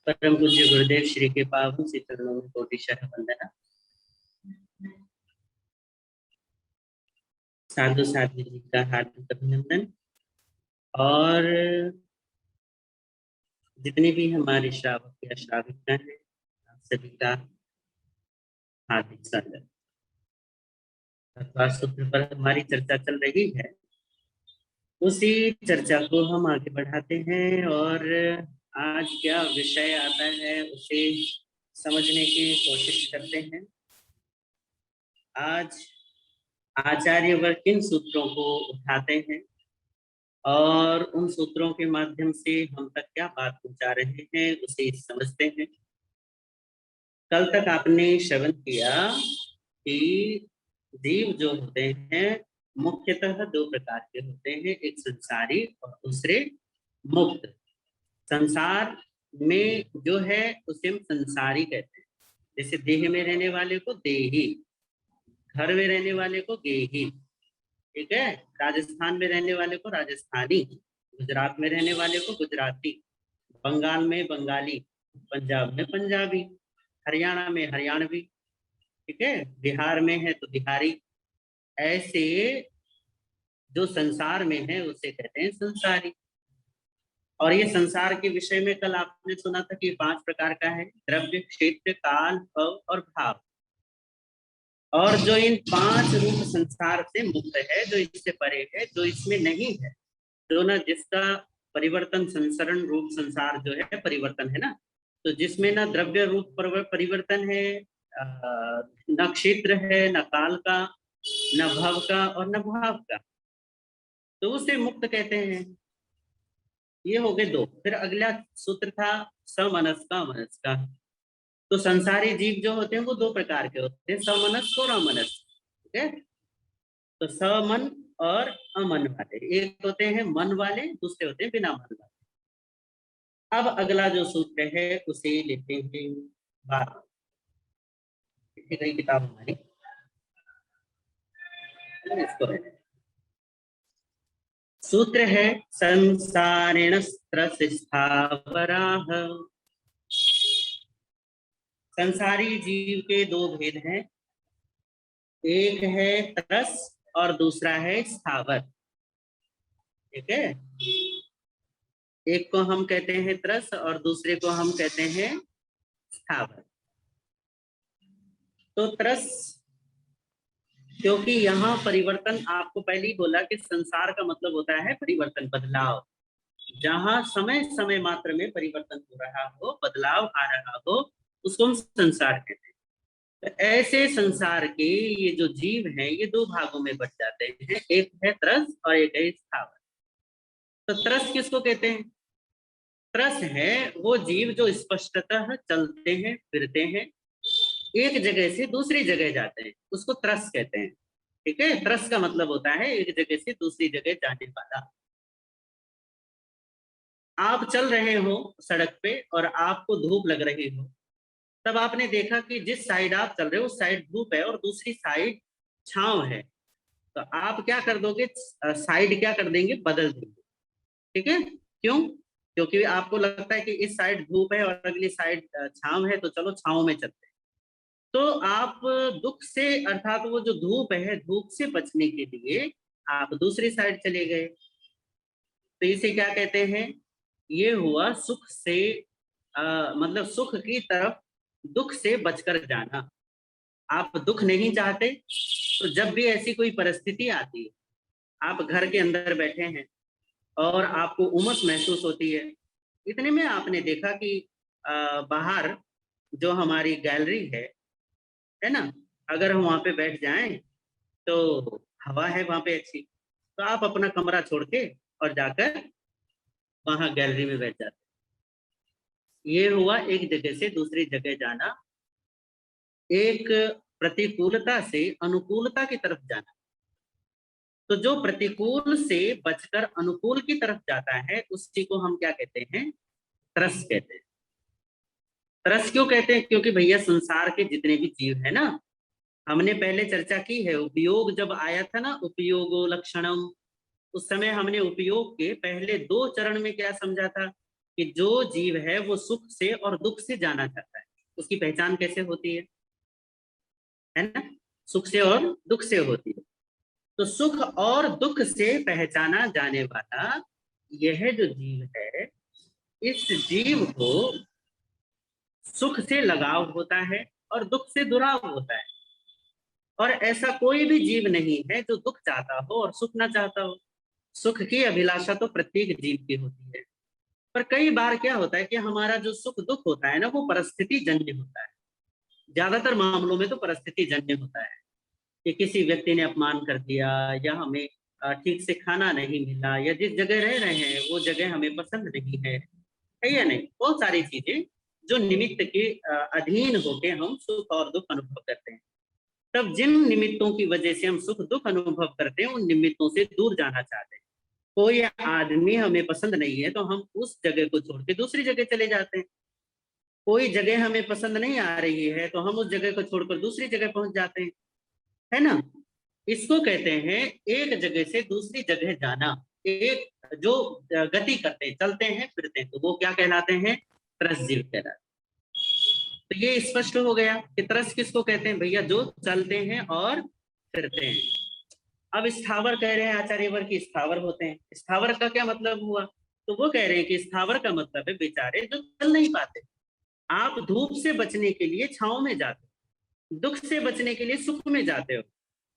परम पूज्य गुरुदेव श्री के पावन श्री चरणों में कोटि शरण वंदना। साधु साध्वी जी का हार्दिक अभिनंदन और जितने भी हमारे श्रावक या श्राविका हैं सभी का हार्दिक स्वागत। अथवा सूत्र पर हमारी चर्चा चल रही है, उसी चर्चा को हम आगे बढ़ाते हैं और आज क्या विषय आता है उसे समझने की कोशिश करते हैं। आज आचार्य वर्ग किन सूत्रों को उठाते हैं और उन सूत्रों के माध्यम से हम तक क्या बात पहुंचा रहे हैं उसे समझते हैं। कल तक आपने श्रवण किया कि जीव जो होते हैं मुख्यतः दो प्रकार के होते हैं, एक संसारी और दूसरे मुक्त। संसार में जो है उसे हम संसारी कहते हैं। जैसे देह में रहने वाले को देही, घर में रहने वाले को गेही, ठीक है। राजस्थान में रहने वाले को राजस्थानी, गुजरात में रहने वाले को गुजराती, बंगाल में बंगाली, पंजाब में पंजाबी, हरियाणा में हरियाणवी, ठीक है। बिहार में है तो बिहारी। ऐसे जो संसार में है उसे कहते हैं संसारी। और ये संसार के विषय में कल आपने सुना था कि 5 प्रकार का है, द्रव्य, क्षेत्र, काल, भव और भाव। और जो इन 5 रूप संसार से मुक्त है, जो इससे परे है, जो इसमें नहीं है, जो ना जिसका परिवर्तन संसरण रूप संसार जो है परिवर्तन है ना, तो जिसमें ना द्रव्य रूप परिवर्तन है, न क्षेत्र है, न काल का, न भव का और न भाव का, तो उसे मुक्त कहते हैं। ये हो गए 2। फिर अगला सूत्र था समनस्क अमनस्क। तो संसारी जीव जो होते हैं वो 2 प्रकार के होते हैं, समनस्क और अमनस्क, ठीक है। तो समन और अमन वाले, एक होते हैं मन वाले, दूसरे होते हैं बिना मन वाले। अब अगला जो सूत्र है उसे लेते हैं बात, गई किताब हमारी, इसको है सूत्र है संसारेण स्थावराः। संसारी जीव के 2 भेद हैं, एक है त्रस और दूसरा है स्थावर, ठीक है। एक को हम कहते हैं त्रस और दूसरे को हम कहते हैं स्थावर। तो त्रस, क्योंकि यहाँ परिवर्तन, आपको पहले ही बोला कि संसार का मतलब होता है परिवर्तन, बदलाव। जहां समय समय मात्र में परिवर्तन हो रहा हो, बदलाव आ रहा हो, उसको हम संसार कहते हैं। तो ऐसे संसार के ये जो जीव हैं ये 2 भागों में बट जाते हैं, एक है त्रस और एक है स्थावर। तो त्रस किसको कहते हैं? त्रस है वो जीव जो स्पष्टतः चलते हैं, फिरते हैं, एक जगह से दूसरी जगह जाते हैं, उसको त्रस कहते हैं, ठीक है। त्रस का मतलब होता है एक जगह से दूसरी जगह जाने वाला। आप चल रहे हो सड़क पे और आपको धूप लग रही हो, तब आपने देखा कि जिस साइड आप चल रहे हो उस साइड धूप है और दूसरी साइड छांव है, तो आप क्या कर दोगे? साइड क्या कर देंगे? बदल देंगे, ठीक है। क्यों? क्योंकि आपको लगता है कि इस साइड धूप है और अगली साइड छांव है, तो चलो छांव में चलते हैं। तो आप दुख से, अर्थात वो जो धूप है, धूप से बचने के लिए आप दूसरी साइड चले गए, तो इसे क्या कहते हैं? ये हुआ सुख से मतलब सुख की तरफ दुख से बचकर जाना। आप दुख नहीं चाहते, तो जब भी ऐसी कोई परिस्थिति आती है, आप घर के अंदर बैठे हैं और आपको उमस महसूस होती है, इतने में आपने देखा कि बाहर जो हमारी गैलरी है ना, अगर हम वहां पे बैठ जाएं तो हवा है वहां पे अच्छी, तो आप अपना कमरा छोड़ के और जाकर वहां गैलरी में बैठ जाते। ये हुआ एक जगह से दूसरी जगह जाना, एक प्रतिकूलता से अनुकूलता की तरफ जाना। तो जो प्रतिकूल से बचकर अनुकूल की तरफ जाता है उसी को हम क्या कहते हैं? त्रस कहते हैं। त्रस क्यों कहते हैं? क्योंकि भैया संसार के जितने भी जीव है ना, हमने पहले चर्चा की है, उपयोग जब आया था ना, उपयोगो लक्षणम, उस समय हमने उपयोग के पहले 2 चरण में क्या समझा था कि जो जीव है वो सुख से और दुख से जाना चाहता है, उसकी पहचान कैसे होती है ना? सुख से और दुख से होती है। तो सुख और दुख से पहचाना जाने वाला यह जो जीव है, इस जीव को सुख से लगाव होता है और दुख से दुराव होता है। और ऐसा कोई भी जीव नहीं है जो दुख चाहता हो और सुख ना चाहता हो। सुख की अभिलाषा तो प्रत्येक जीव की होती है, पर कई बार क्या होता है कि हमारा जो सुख दुख होता है ना, वो परिस्थिति जन्य होता है। ज्यादातर मामलों में तो परिस्थिति जन्य होता है कि किसी व्यक्ति ने अपमान कर दिया, या हमें ठीक से खाना नहीं मिला, या जिस जगह रह रहे हैं वो जगह हमें पसंद नहीं है या नहीं? बहुत सारी चीजें जो निमित्त के अधीन होके हम सुख और दुख अनुभव करते हैं। तब जिन निमित्तों की वजह से हम सुख दुख अनुभव करते हैं, उन निमित्तों से दूर जाना चाहते हैं। कोई आदमी हमें पसंद नहीं है तो हम उस जगह को छोड़ के दूसरी जगह चले जाते हैं। कोई जगह हमें पसंद नहीं आ रही है तो हम उस जगह को छोड़कर दूसरी जगह पहुंच जाते हैं, है ना? इसको कहते हैं एक जगह से दूसरी जगह जाना। एक जो गति करते हैं, चलते हैं फिरते हैं, तो वो क्या कहलाते हैं? त्रस जीव कहलाते हैं। तो ये स्पष्ट हो गया कि त्रस किसको कहते हैं भैया? जो चलते हैं और फिरते हैं। अब स्थावर कह रहे हैं आचार्य वर्ग की स्थावर होते हैं। स्थावर का क्या मतलब हुआ? तो वो कह रहे हैं कि स्थावर का मतलब है बेचारे जो चल नहीं पाते। आप धूप से बचने के लिए छांव में जाते हो, दुख से बचने के लिए सुख में जाते हो,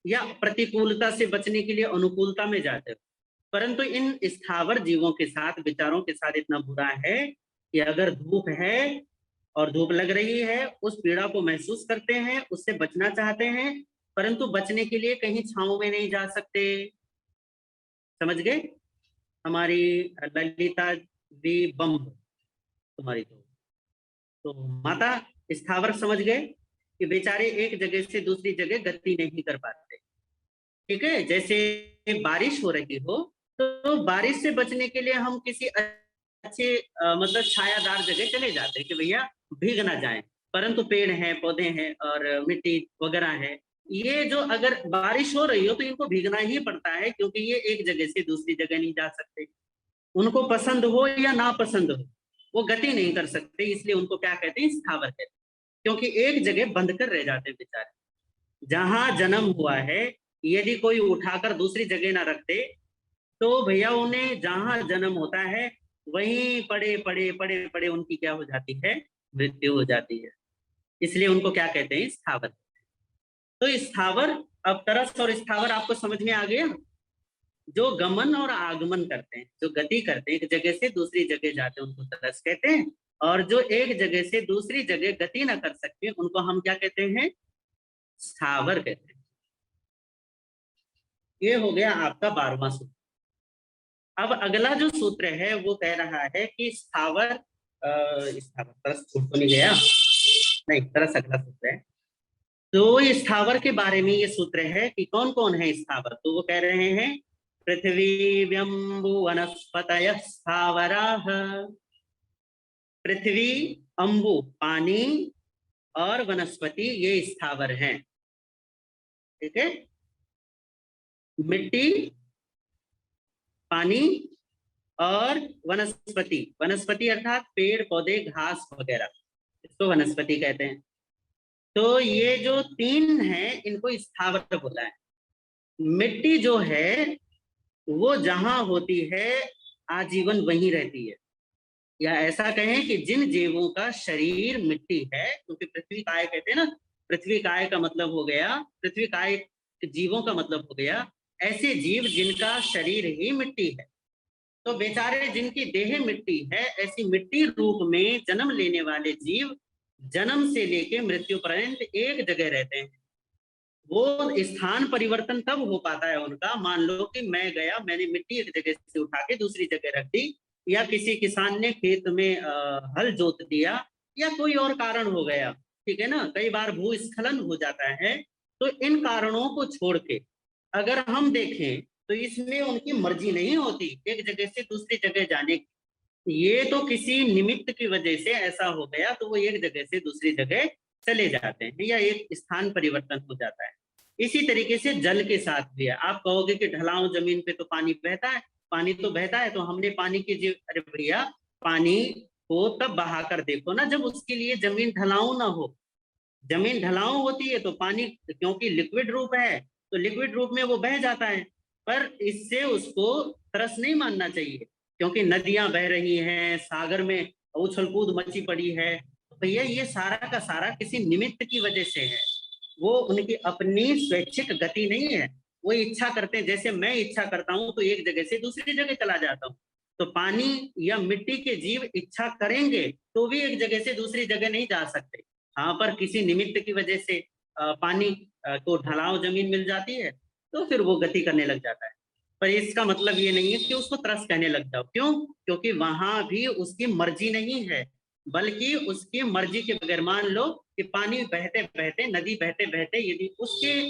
या प्रतिकूलता से बचने के लिए अनुकूलता में जाते हो। परंतु इन स्थावर जीवों के साथ, विचारों के साथ इतना बुरा है कि अगर धूप है और धूप लग रही है, उस पीड़ा को महसूस करते हैं, उससे बचना चाहते हैं, परंतु बचने के लिए कहीं छांव में नहीं जा सकते। समझ गए? हमारी ललिता दी बम तुम्हारी तो माता स्थावर समझ गए कि बेचारे एक जगह से दूसरी जगह गति नहीं कर पाते। ठीक है, जैसे बारिश हो रही हो तो बारिश से बचने के लिए हम किसी अच्छे मतलब छायादार जगह चले जाते हैं कि भैया भीग ना जाए। परंतु पेड़ हैं, पौधे हैं और मिट्टी वगैरह है, ये जो अगर बारिश हो रही हो तो इनको भीगना ही पड़ता है, क्योंकि ये एक जगह से दूसरी जगह नहीं जा सकते। उनको पसंद हो या ना पसंद हो, वो गति नहीं कर सकते। इसलिए उनको क्या कहते हैं? स्थावर कहते हैं, क्योंकि एक जगह बंध कर रह जाते हैं बेचारे। जहां जन्म हुआ है, यदि कोई उठाकर दूसरी जगह ना रखते तो भैया उन्हें जहां जन्म होता है वहीं पड़े पड़े पड़े पड़े उनकी क्या हो जाती है? मृत्यु हो जाती है। इसलिए उनको क्या कहते हैं? स्थावर। तो स्थावर, अब तरस और स्थावर आपको समझ में आ गया? जो गमन और आगमन करते हैं, जो गति करते हैं, एक जगह से दूसरी जगह जाते हैं, उनको तरस कहते हैं। और जो एक जगह से दूसरी जगह गति ना कर सकते, उनको हम क्या कहते हैं? स्थावर कहते हैं। ये हो गया आपका 12वां सूत्र। अब अगला जो सूत्र है वो कह रहा है कि स्थावर, स्थावर तरस छूट तो नहीं गया? नहीं, तरस अगला सूत्र है। तो ये स्थावर के बारे में ये सूत्र है कि कौन कौन है स्थावर। तो वो कह रहे हैं पृथ्वी व्यंबु वनस्पतयः स्थावराः। पृथ्वी, अंबु पानी, और वनस्पति ये स्थावर हैं। ठीक है, मिट्टी, पानी और वनस्पति। वनस्पति अर्थात पेड़ पौधे घास वगैरह, इसको वनस्पति कहते हैं। तो ये जो तीन हैं इनको स्थावर बोला है। मिट्टी जो है वो जहां होती है आजीवन वहीं रहती है, या ऐसा कहें कि जिन जीवों का शरीर मिट्टी है, क्योंकि पृथ्वी काय कहते हैं ना, पृथ्वी काय का मतलब हो गया, पृथ्वी काय जीवों का मतलब हो गया ऐसे जीव जिनका शरीर ही मिट्टी है। तो बेचारे जिनकी देह मिट्टी है, ऐसी मिट्टी रूप में जन्म लेने वाले जीव जन्म से लेके मृत्यु पर्यंत एक जगह रहते हैं। वो स्थान परिवर्तन तब हो पाता है उनका, मान लो कि मैं गया, मैंने मिट्टी एक जगह से उठा के दूसरी जगह रख दी, या किसी किसान ने खेत में हल जोत दिया, या कोई और कारण हो गया। ठीक है ना, कई बार भूस्खलन हो जाता है। तो इन कारणों को छोड़ के अगर हम देखें तो इसमें उनकी मर्जी नहीं होती एक जगह से दूसरी जगह जाने की। ये तो किसी निमित्त की वजह से ऐसा हो गया, तो वो एक जगह से दूसरी जगह चले जाते हैं, या एक स्थान परिवर्तन हो जाता है। इसी तरीके से जल के साथ भी है। आप कहोगे कि ढलाऊ जमीन पे तो पानी बहता है, पानी तो बहता है, तो हमने पानी की अरे भैया पानी को तब बहा कर देखो ना जब उसके लिए जमीन ढलाऊ ना हो। जमीन ढलाऊ होती है तो पानी क्योंकि लिक्विड रूप है तो लिक्विड रूप में वो बह जाता है। पर इससे उसको तरस नहीं मानना चाहिए, क्योंकि नदियां बह रही हैं, सागर में उछल कूद मची पड़ी है, तो भैया ये सारा का सारा किसी निमित्त की वजह से है। वो उनकी अपनी स्वैच्छिक गति नहीं है। वो इच्छा करते हैं, जैसे मैं इच्छा करता हूं तो एक जगह से दूसरी जगह चला जाता हूँ। तो पानी या मिट्टी के जीव इच्छा करेंगे तो भी एक जगह से दूसरी जगह नहीं जा सकते। हाँ, पर किसी निमित्त की वजह से पानी को ढलाव जमीन मिल जाती है तो फिर वो गति करने लग जाता है। पर इसका मतलब ये नहीं है कि उसको तरस कहने लग जाओ। क्यों? क्योंकि वहां भी उसकी मर्जी नहीं है, बल्कि उसकी मर्जी के बगैर मान लो कि पानी बहते बहते, नदी बहते बहते यदि उसके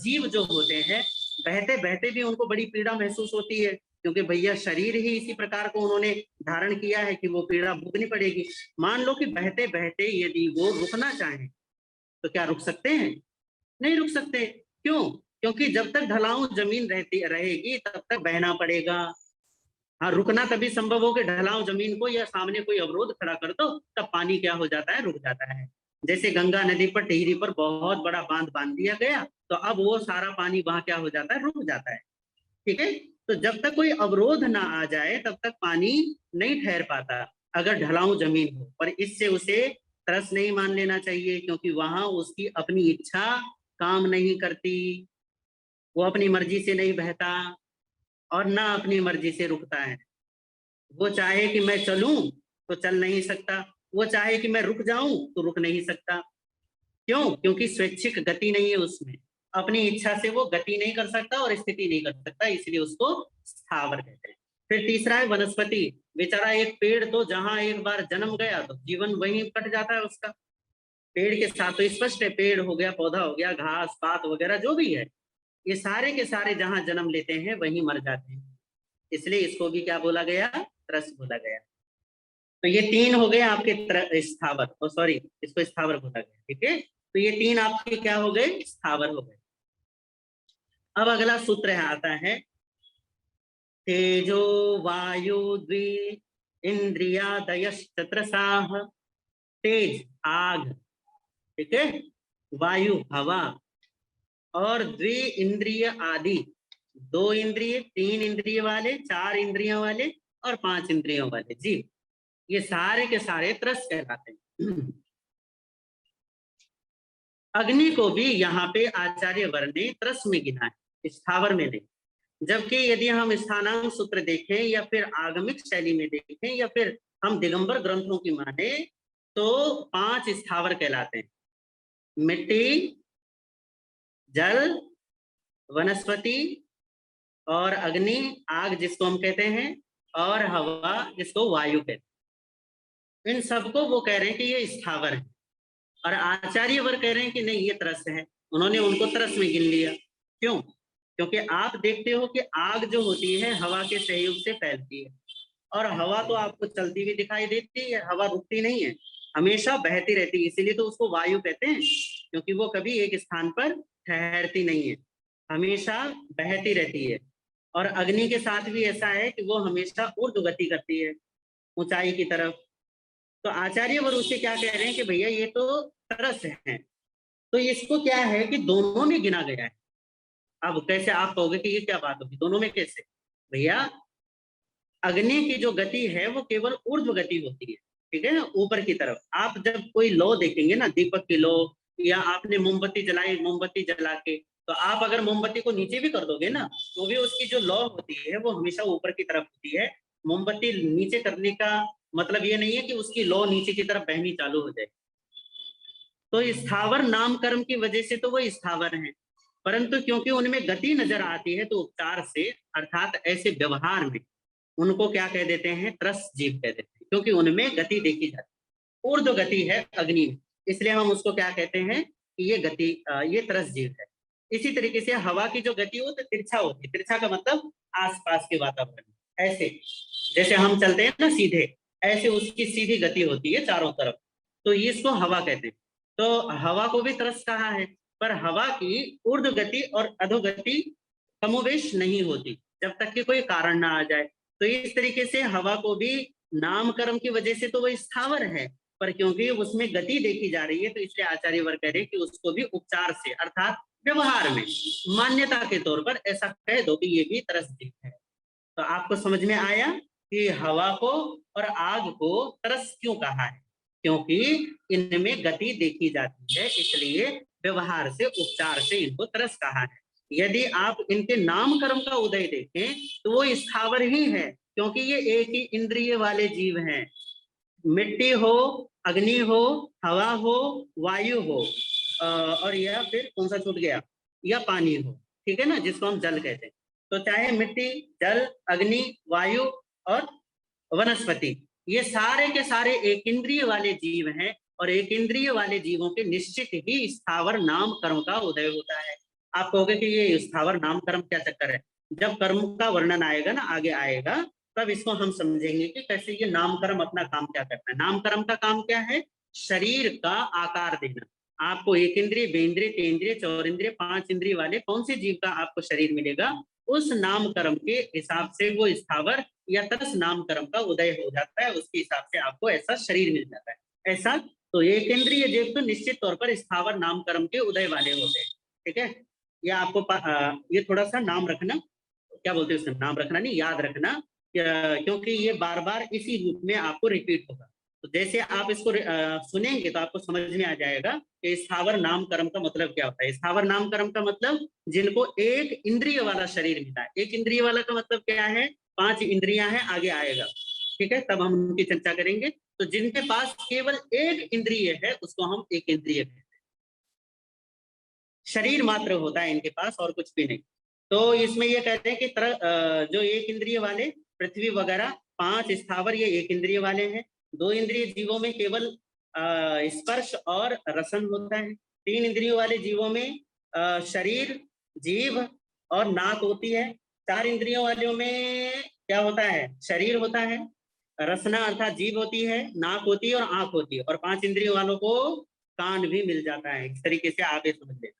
जीव जो होते हैं बहते बहते भी उनको बड़ी पीड़ा महसूस होती है, क्योंकि भैया शरीर ही इसी प्रकार को उन्होंने धारण किया है कि वो पीड़ा भोगनी पड़ेगी। मान लो कि बहते बहते यदि वो रुकना चाहें तो क्या रुक सकते हैं? नहीं रुक सकते। क्यों? क्योंकि जब तक ढलाऊ जमीन रहती रहेगी तब तक बहना पड़ेगा। हाँ, रुकना तभी संभव हो कि ढलाऊ जमीन को या सामने कोई अवरोध खड़ा कर दो, तब पानी क्या हो जाता है? रुक जाता है। जैसे गंगा नदी पर टिहरी पर बहुत बड़ा बांध बांध दिया गया तो अब वो सारा पानी वहां क्या हो जाता है? रुक जाता है। ठीक है। तो जब तक कोई अवरोध ना आ जाए तब तक पानी नहीं ठहर पाता अगर ढलाऊ जमीन हो। पर इससे उसे तरस नहीं मान लेना चाहिए, क्योंकि वहां उसकी अपनी इच्छा काम नहीं करती। वो अपनी मर्जी से नहीं बहता और ना अपनी मर्जी से रुकता है। वो चाहे कि मैं चलूं तो चल नहीं सकता, वो चाहे कि मैं रुक जाऊं तो रुक नहीं सकता। क्यों? क्योंकि स्वैच्छिक गति नहीं है उसमें। अपनी इच्छा से वो गति नहीं कर सकता और स्थिति नहीं कर सकता, इसलिए उसको स्थावर कहते हैं। फिर तीसरा है वनस्पति। बेचारा एक पेड़ तो जहां एक बार जन्म गया तो जीवन वहीं कट जाता है उसका। पेड़ के साथ तो स्पष्ट है, पेड़ हो गया, पौधा हो गया, घास पात वगैरह जो भी है, ये सारे के सारे जहां जन्म लेते हैं वहीं मर जाते हैं। इसलिए इसको भी क्या बोला गया? त्रस बोला गया। तो ये तीन हो गए आपके स्थावर, सॉरी इसको स्थावर बोला गया। ठीक है, तो ये तीन आपके क्या हो गए? स्थावर हो गए। अब अगला सूत्र आता है तेजो वायु द्वि इंद्रियादयश्चत्रसाः। तेज आग, ठीक है, वायु हवा, और द्वि इंद्रिय आदि, दो इंद्रिय, तीन इंद्रिय वाले, चार इंद्रियों वाले और पांच इंद्रियों वाले जीव, ये सारे के सारे त्रस कहलाते हैं। अग्नि को भी यहाँ पे आचार्य वर्ण ने त्रस में गिना है, स्थावर में नहीं। जबकि यदि हम स्थानांक सूत्र देखें या फिर आगमिक शैली में देखें या फिर हम दिगंबर ग्रंथों की माने तो पांच स्थावर कहलाते हैं। मिट्टी, जल, वनस्पति और अग्नि, आग जिसको हम कहते हैं, और हवा जिसको वायु कहते हैं। इन सबको वो कह रहे हैं कि ये स्थावर है। और आचार्य वर्ग कह रहे हैं कि नहीं ये त्रस है, उन्होंने उनको त्रस में गिन लिया। क्यों? क्योंकि आप देखते हो कि आग जो होती है हवा के सहयोग से फैलती है, और हवा तो आपको चलती हुई दिखाई देती है, हवा रुकती नहीं है, हमेशा बहती रहती है, इसीलिए तो उसको वायु कहते हैं, क्योंकि वो कभी एक स्थान पर ठहरती नहीं है, हमेशा बहती रहती है। और अग्नि के साथ भी ऐसा है कि वो हमेशा ऊर्ध्व गति करती है, ऊंचाई की तरफ। तो आचार्य वर उसे क्या कह रहे हैं कि भैया ये तो तरस है, तो इसको क्या है कि दोनों में गिना गया है। अब कैसे आप कहोगे कि ये क्या बात होगी, दोनों में कैसे? भैया अग्नि की जो गति है वो केवल ऊर्ध्व गति होती है, ठीक है ना, ऊपर की तरफ। आप जब कोई लौ देखेंगे ना, दीपक की लौ, या आपने मोमबत्ती जलाई, मोमबत्ती जला के, तो आप अगर मोमबत्ती को नीचे भी कर दोगे ना तो भी उसकी जो लौ होती है वो हमेशा ऊपर की तरफ होती है। मोमबत्ती नीचे करने का मतलब ये नहीं है कि उसकी लौ नीचे की तरफ बहनी चालू हो जाए। तो स्थावर नामकर्म की वजह से तो वो स्थावर हैं, परंतु क्योंकि उनमें गति नजर आती है तो उपचार से अर्थात ऐसे व्यवहार में उनको क्या कह देते हैं? त्रस जीव कह देते हैं, क्योंकि उनमें गति देखी जाती है, ऊर्ध्व गति है अग्नि में, इसलिए हम उसको क्या कहते हैं कि ये गति, ये त्रस जीव है। इसी तरीके से हवा की जो गति हो तो तिरछा होती है, तिरछा का मतलब आसपास के वातावरण, ऐसे जैसे हम चलते हैं ना सीधे, ऐसे उसकी सीधी गति होती है चारों तरफ, तो इसको हवा कहते हैं। तो हवा को भी तरस कहा है, पर हवा की ऊर्ध्व गति और अधोगति कमोवेश नहीं होती जब तक कि कोई कारण ना आ जाए। तो इस तरीके से हवा को भी नामकरण की वजह से तो वो स्थावर है, पर क्योंकि उसमें गति देखी जा रही है तो इसलिए आचार्य वर्ग कह रहे कि उसको भी उपचार से अर्थात व्यवहार में मान्यता के तौर पर ऐसा कह दो कि ये भी तरसदीप है। तो आपको समझ में आया कि हवा को और आग को तरस क्यों कहा है, क्योंकि इनमें गति देखी जाती है, इसलिए व्यवहार से उपचार से इनको तरस कहा है। यदि आप इनके नामकरण का उदय देखें तो वो स्थावर ही है, क्योंकि ये एक ही इंद्रिय वाले जीव हैं। मिट्टी हो, अग्नि हो, हवा हो, वायु हो, और यह फिर कौन सा छूट गया, या पानी हो, ठीक है ना, जिसको हम जल कहते हैं। तो चाहे मिट्टी, जल, अग्नि, वायु और वनस्पति, ये सारे के सारे एक इंद्रिय वाले जीव हैं, और एक इंद्रिय वाले जीवों के निश्चित ही स्थावर नाम कर्म का उदय होता है। आप कहोगे कि ये स्थावर नाम कर्म क्या चक्कर है, जब कर्म का वर्णन आएगा ना, आगे आएगा, तब इसको हम समझेंगे कि कैसे ये नामकर्म अपना काम क्या करता है। नामकर्म का काम क्या है, शरीर का आकार देना। आपको एक इंद्रिय, बेंद्रिय, तेंद्रिय, चौरिंद्रिय, पांच इंद्रिय वाले कौन से जीव का आपको शरीर मिलेगा, उस नामकर्म के हिसाब से वो स्थावर या तरस नामकर्म का उदय हो जाता है, उसके हिसाब से आपको ऐसा शरीर मिल जाता है। ऐसा तो एक इंद्रिय जीव तो निश्चित तौर पर स्थावर नामकर्म के उदय वाले होते हैं, ठीक है। या आपको ये थोड़ा सा नाम रखना, क्या बोलते हैं उसका, नाम रखना नहीं, याद रखना, क्योंकि ये बार बार इसी रूप में आपको रिपीट होगा। तो जैसे आप इसको सुनेंगे तो आपको समझ में आ जाएगा कि स्थावर नामकर्म का मतलब क्या होता है। स्थावर नामकर्म का मतलब जिनको एक इंद्रिय वाला शरीर मिला है। एक इंद्रिय वाला का मतलब क्या है, पांच इंद्रियां हैं, आगे आएगा, ठीक है, तब हम उनकी चर्चा करेंगे। तो जिनके पास केवल एक इंद्रिय है उसको हम एक इंद्रिय कहते हैं, शरीर मात्र होता है इनके पास और कुछ भी नहीं। तो इसमें ये कहते हैं कि जो एक इंद्रिय वाले, पृथ्वी वगैरह पांच स्थावर ये एक इंद्रिय वाले हैं। दो इंद्रिय जीवों में केवल स्पर्श और रसन होता है। तीन इंद्रियों वाले जीवों में शरीर, जीभ और नाक होती है। चार इंद्रियों वालों में क्या होता है, शरीर होता है, रसना अर्थात जीभ होती है, नाक होती है और आंख होती है, और पांच इंद्रियों वालों को कान भी मिल जाता है। इस तरीके से आगे समझ लेना।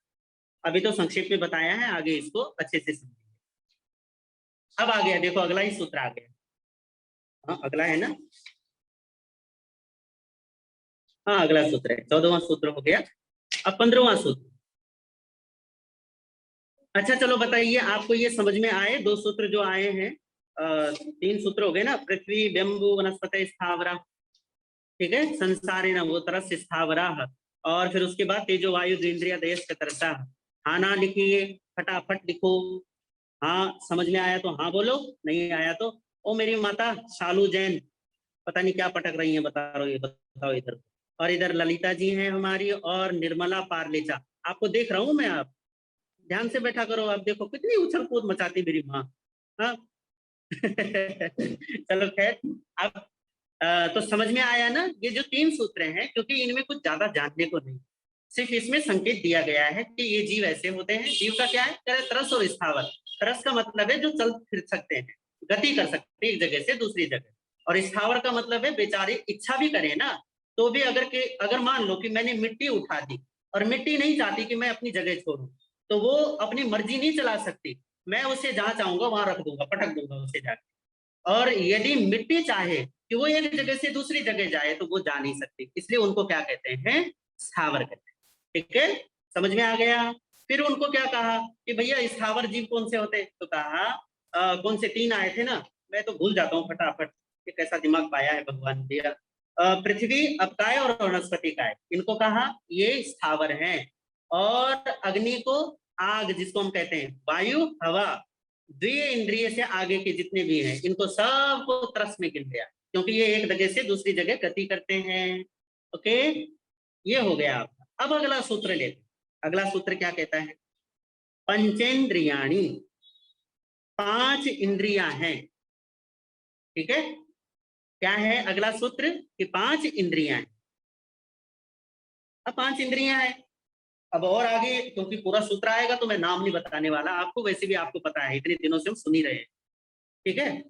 अभी तो संक्षेप में बताया है, आगे इसको अच्छे से समझिए। अब आ गया, देखो अगला ही सूत्र आ गया। हाँ अगला है ना, हाँ अगला सूत्र है, 14वां सूत्र हो गया। अब 15वां सूत्र। अच्छा चलो बताइए, आपको ये समझ में आए दो सूत्र जो आए हैं, तीन सूत्र हो गए ना, पृथ्वी व्यंबु वनस्पति स्थावरा, ठीक है, संसारे न वो तरस स्थावरा, और फिर उसके बाद तेजो वायु इंद्रिया देश चतरसा। हाँ ना लिखिए, फटाफट लिखो। हाँ समझ में आया तो हाँ बोलो, नहीं आया तो ओ मेरी माता शालू जैन, पता नहीं क्या पटक रही है, बता रहा, ये बताओ इधर। और इधर ललिता जी हैं हमारी, और निर्मला पारलेचा, आपको देख रहा हूं मैं, आप ध्यान से बैठा करो। आप देखो कितनी उछल कूद मचाती मेरी माँ। हाँ चलो खैर, अब तो समझ में आया ना, ये जो तीन सूत्र हैं, क्योंकि इनमें कुछ ज्यादा जानने को नहीं, सिर्फ इसमें संकेत दिया गया है कि ये जीव ऐसे होते हैं। जीव का क्या है, तरस और स्थावर। तरस का मतलब है जो चल फिर सकते हैं, गति कर सकते हैं एक जगह से दूसरी जगह, और स्थावर का मतलब है बेचारे इच्छा भी करें ना, तो भी अगर मान लो कि मैंने मिट्टी उठा दी, और मिट्टी नहीं चाहती कि मैं अपनी जगह छोड़ू, तो वो अपनी मर्जी नहीं चला सकती, मैं उसे जहां चाहूंगा वहां रख दूंगा, पटक दूंगा उसे जाके। और यदि मिट्टी चाहे कि वो एक जगह से दूसरी जगह जाए तो वो जा नहीं सकती, इसलिए उनको क्या कहते हैं, स्थावर कहते हैं, ठीक है, समझ में आ गया। फिर उनको क्या कहा कि भैया स्थावर जीव कौन से होते हैं, तो कहा कौन से तीन आए थे ना, मैं तो भूल जाता हूँ फटाफट, ये कैसा दिमाग पाया है भगवान दिया। पृथ्वी, अपकाय और वनस्पति काय, इनको कहा ये स्थावर हैं। और अग्नि को आग जिसको हम कहते हैं, वायु, हवा, द्वितीय इंद्रिय से आगे के जितने भी हैं, इनको सबको त्रस में गिन लिया, क्योंकि ये एक जगह से दूसरी जगह गति करते हैं। ओके, ये हो गया आपका। अब अगला सूत्र लेते, अगला सूत्र क्या कहता है, पंचेंद्रियाणी, पांच इंद्रियां हैं, ठीक है। क्या है अगला सूत्र, कि पांच इंद्रियां हैं। अब पांच इंद्रियां हैं, अब और आगे क्योंकि पूरा सूत्र आएगा तो मैं नाम नहीं बताने वाला आपको, वैसे भी आपको पता है, इतने दिनों से हम सुन ही रहे हैं, ठीक है।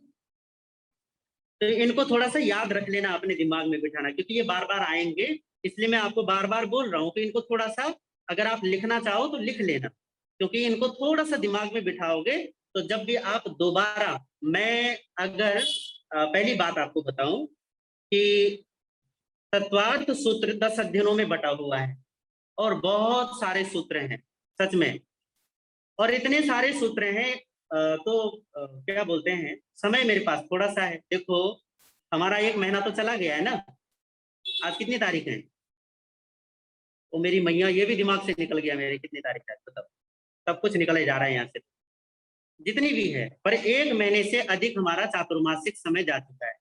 तो इनको थोड़ा सा याद रख लेना, अपने दिमाग में बिठाना, क्योंकि ये बार बार आएंगे, इसलिए मैं आपको बार बार बोल रहा हूँ कि इनको थोड़ा सा, अगर आप लिखना चाहो तो लिख लेना, क्योंकि इनको थोड़ा सा दिमाग में बिठाओगे तो जब भी आप दोबारा, मैं अगर पहली बात आपको बताऊं कि तत्वार्थ सूत्र 10 अध्ययनों में बटा हुआ है और बहुत सारे सूत्र हैं सच में। और इतने सारे सूत्र हैं क्या बोलते हैं, समय मेरे पास थोड़ा सा है। देखो हमारा 1 महीना तो चला गया है ना। आज कितनी तारीख है? वो मेरी मैया, ये भी दिमाग से निकल गया मेरे, कितनी तारीख है तो सब कुछ निकले जा रहा है यहाँ से, जितनी भी है। पर 1 महीने से अधिक हमारा चातुर्मासिक समय जा चुका है,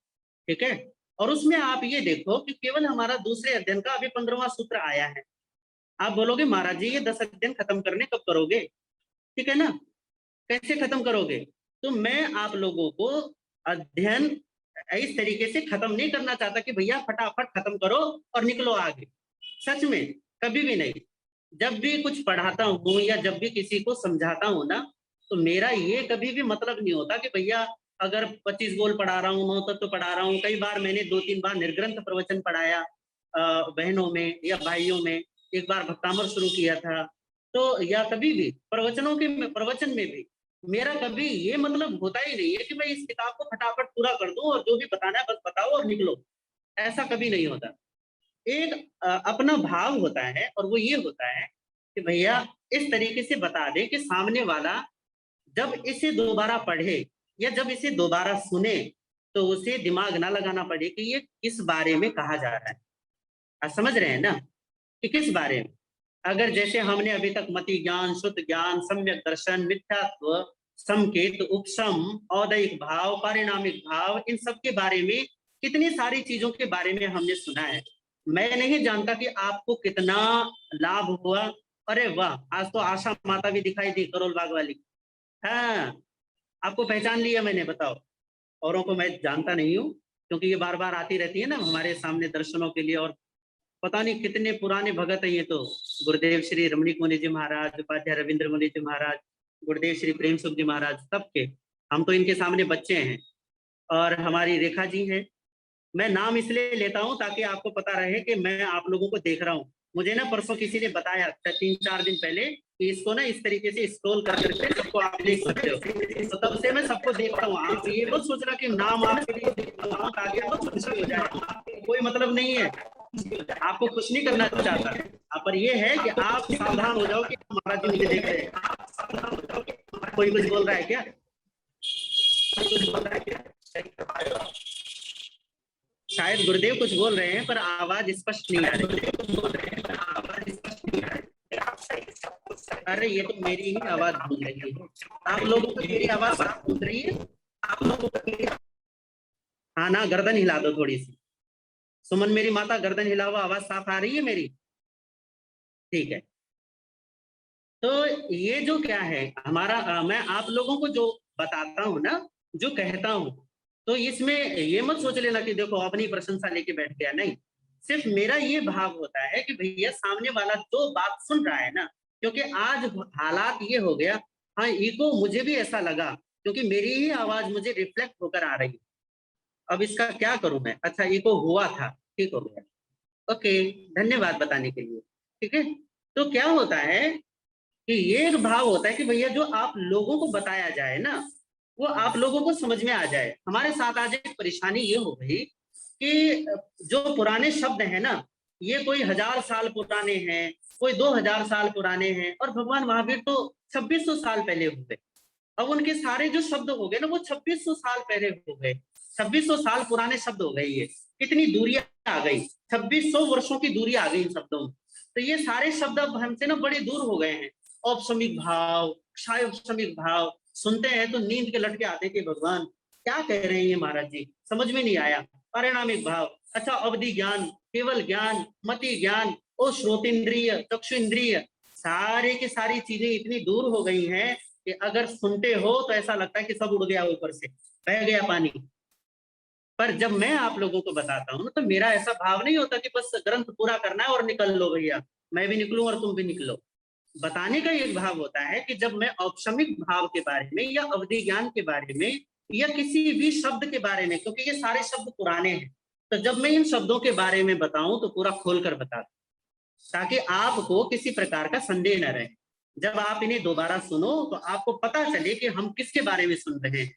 ठीक है। और उसमें आप ये देखो कि केवल हमारा दूसरे अध्ययन का अभी 15वां सूत्र आया है। आप बोलोगे महाराज जी ये 10 अध्ययन खत्म करने कब करोगे, ठीक है ना, कैसे खत्म करोगे? तो मैं आप लोगों को अध्ययन इस तरीके से खत्म नहीं करना चाहता कि भैया फटाफट खत्म करो और निकलो आगे। सच में कभी भी नहीं। जब भी कुछ पढ़ाता हूँ या जब भी किसी को समझाता हूँ ना, तो मेरा ये कभी भी मतलब नहीं होता कि भैया अगर 25 गोल पढ़ा रहा हूँ, 9 तत्व पढ़ा रहा हूँ। कई बार मैंने 2-3 बार निर्ग्रंथ प्रवचन पढ़ाया बहनों में या भाइयों में। एक बार भक्तामर शुरू किया था। तो या कभी भी प्रवचन में भी मेरा कभी ये मतलब होता ही नहीं है कि मैं इस किताब को फटाफट पूरा कर दूं और जो भी बताना है बस बताओ और निकलो। ऐसा कभी नहीं होता। एक अपना भाव होता है और वो ये होता है कि भैया इस तरीके से बता दे कि सामने वाला जब इसे दोबारा पढ़े या जब इसे दोबारा सुने तो उसे दिमाग ना लगाना पड़े कि ये किस बारे में कहा जा रहा है। आप समझ रहे हैं ना कि किस बारे में। अगर जैसे हमने अभी तक मति ज्ञान, शुद्ध ज्ञान, सम्यक दर्शन, मिथ्यात्व, संकेत, उपसम, औदयिक भाव, पारिणामिक भाव, इन सब के बारे में कितनी सारी चीजों के बारे में हमने सुना है। मैं नहीं जानता कि आपको कितना लाभ हुआ। अरे वाह, आज तो आशा माता भी दिखाई दी, करोल बाग वाली। हाँ, आपको पहचान लिया मैंने, बताओ। औरों को मैं जानता नहीं हूँ क्योंकि ये बार बार आती रहती है ना हमारे सामने दर्शनों के लिए। और पता नहीं कितने पुराने भगत है ये तो। गुरुदेव श्री रमणीक मुनि जी महाराज, उपाध्याय रविंद्र मुनि जी महाराज, गुरुदेव श्री प्रेम सुख जी महाराज, सबके हम तो इनके सामने बच्चे हैं। और हमारी रेखा जी हैं। मैं नाम इसलिए लेता हूं ताकि आपको पता रहे कि मैं आप लोगों को देख रहा हूं। मुझे ना परसों किसी ने बताया 3-4 दिन पहले कि इसको ना इस तरीके से स्क्रॉल कर करके सबको आप देख सकते हो। तो तब से मैं सबको देखता हूँ। आप ये मत सोच रहा कि नाम आपके लिए ताकि आपको खुशी हो जाए, कोई मतलब नहीं है। आपको कुछ नहीं करना चाहता, पर ये है कि आप सावधान हो जाओ कि महाराज जी मुझे देख रहे हैं। कोई कुछ बोल रहा है क्या? शायद गुरुदेव कुछ बोल रहे हैं पर आवाज स्पष्ट नहीं आ रही। अरे ये तो मेरी ही आवाज गूंज रही है। आप लोगों को मेरी आवाज साफ गूंज रही है? आप लोगों को? हाँ ना, गर्दन हिला दो थोड़ी सी। सुमन मेरी माता, गर्दन हिलाओ, आवाज साफ आ रही है मेरी? ठीक है। तो ये जो क्या है हमारा, मैं आप लोगों को जो बताता हूँ ना, जो कहता हूँ, तो इसमें ये मत सोच लेना कि देखो अपनी प्रशंसा लेके बैठ गया। नहीं, सिर्फ मेरा ये भाव होता है कि भैया सामने वाला जो बात सुन रहा है ना, क्योंकि आज हालात ये हो गया। हाँ, ईगो मुझे भी ऐसा लगा क्योंकि मेरी ही आवाज मुझे रिफ्लेक्ट होकर आ रही है। अब इसका क्या करूं मैं? अच्छा, ईगो हुआ था, ठीक हो गया। ओके, धन्यवाद बताने के लिए। ठीक है। तो क्या होता है कि ये एक भाव होता है कि भैया जो आप लोगों को बताया जाए ना, वो आप लोगों को समझ में आ जाए। हमारे साथ आज एक परेशानी ये हो गई कि जो पुराने शब्द हैं ना, ये कोई 1000 साल पुराने हैं, कोई 2000 साल पुराने हैं, और भगवान महावीर तो 2600 साल पहले हो गए। अब उनके सारे जो शब्द हो गए ना, वो 2600 साल पहले हो गए। 2600 साल पुराने शब्द हो गए। ये कितनी दूरियां आ गई, 2600 वर्षों की दूरी आ गई इन शब्दों में। तो ये सारे शब्द अब हमसे ना बड़े दूर हो गए हैं। औपसमिक भाव, क्षायोपसमिक भाव सुनते हैं तो नींद के लटके आते कि भगवान क्या कह रहे हैं ये महाराज जी, समझ में नहीं आया। परिणामिक भाव, अच्छा, अवधि ज्ञान, केवल ज्ञान, मति ज्ञान, और श्रोतेंद्रिय, चक्षु इंद्रिय, सारे की सारी चीजें इतनी दूर हो गई हैं कि अगर सुनते हो तो ऐसा लगता है कि सब उड़ गया ऊपर से, बह गया पानी। पर जब मैं आप लोगों को बताता हूँ तो मेरा ऐसा भाव नहीं होता कि बस ग्रंथ पूरा करना है और निकल लो भैया, मैं भी निकलूं और तुम भी निकलो। बताने का एक भाव होता है कि जब मैं औपसमिक भाव के बारे में या अवधि ज्ञान के बारे में या किसी भी शब्द के बारे में, क्योंकि ये सारे शब्द पुराने हैं, तो जब मैं इन शब्दों के बारे में बताऊं तो पूरा खोलकर बता दूं ताकि आपको किसी प्रकार का संदेह न रहे। जब आप इन्हें दोबारा सुनो तो आपको पता चले कि हम किसके बारे में सुन रहे हैं।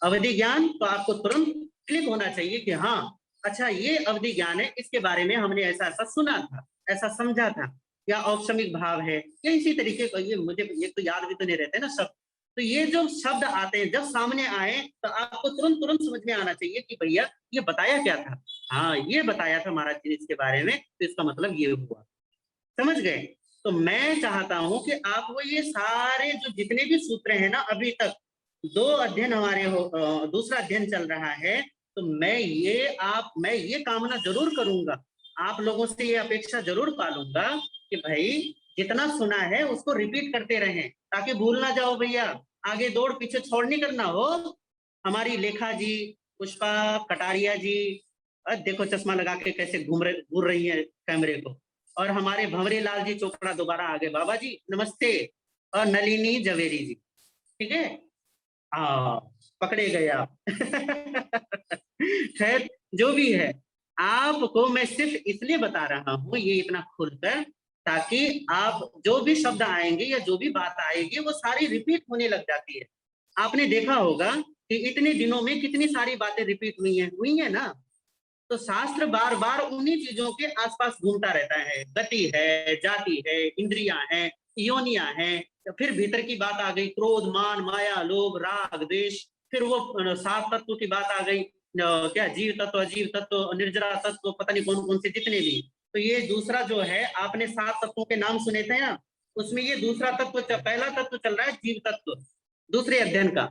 अवधि ज्ञान तो आपको तुरंत क्लिक होना चाहिए कि हाँ अच्छा ये अवधि ज्ञान है, इसके बारे में हमने ऐसा ऐसा सुना था, ऐसा समझा था, या औपसमिक भाव है, या इसी तरीके का। ये मुझे ये तो याद भी तो नहीं रहते ना शब्द। तो ये जो शब्द आते हैं जब सामने आए तो आपको तुरंत तुरंत समझ में आना चाहिए कि भैया ये बताया क्या था। हाँ ये बताया था महाराज जी ने इसके बारे में, तो इसका मतलब ये हुआ। समझ गए? तो मैं चाहता हूं कि आप वो ये सारे जो जितने भी सूत्र हैं ना, अभी तक दो अध्ययन हमारे दूसरा अध्ययन चल रहा है, तो मैं ये कामना जरूर करूंगा, आप लोगों से ये अपेक्षा जरूर पालूंगा कि भाई जितना सुना है उसको रिपीट करते रहें, ताकि भूल ना जाओ भैया। आगे दौड़ पीछे छोड़ नहीं करना हो। हमारी लेखा जी, पुष्पा कटारिया जी, देखो चश्मा लगा के कैसे घूर रही है कैमरे को। और हमारे भंवरे लाल जी चोपड़ा दोबारा आ गए, बाबा जी नमस्ते। और नलिनी जवेरी जी, ठीक है। हाँ पकड़े गए आप। खैर जो भी है, आपको मैं सिर्फ इसलिए बता रहा हूं ये इतना खुलकर, ताकि आप जो भी शब्द आएंगे या जो भी बात आएगी वो सारी रिपीट होने लग जाती है। आपने देखा होगा कि इतने दिनों में कितनी सारी बातें रिपीट हुई है ना। तो शास्त्र बार बार उन्हीं चीजों के आसपास घूमता रहता है। गति है, जाति है, इंद्रियां हैं, योनियां हैं। तो फिर भीतर की बात आ गई, क्रोध मान माया लोभ राग द्वेष। फिर वो सात तत्व की बात आ गई, क्या जीव तत्व अजीव तत्व निर्जरा तत्व, पता नहीं कौन कौन से जितने भी। तो ये दूसरा जो है, आपने सात तत्वों के नाम सुने थे ना, उसमें ये दूसरा तत्व पहला तत्व चल रहा है जीव तत्व, दूसरे अध्ययन का।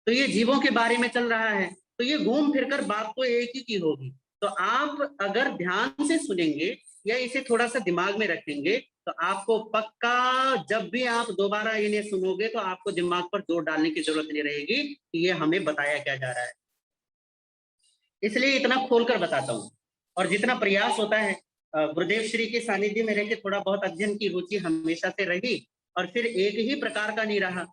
तो ये जीवों के बारे में चल रहा है। तो ये घूम फिरकर बात तो एक ही की होगी। तो आप अगर ध्यान से सुनेंगे या इसे थोड़ा सा दिमाग में रखेंगे, तो आपको पक्का जब भी आप दोबारा इन्हें सुनोगे तो आपको दिमाग पर जोर डालने की जरूरत नहीं रहेगी कि ये हमें बताया क्या जा रहा है। इसलिए इतना खोलकर बताता हूँ। और जितना प्रयास होता है, गुरुदेव श्री के सानिध्य में रहकर थोड़ा बहुत अध्ययन की रुचि हमेशा से रही, और फिर एक ही प्रकार का नहीं रहा।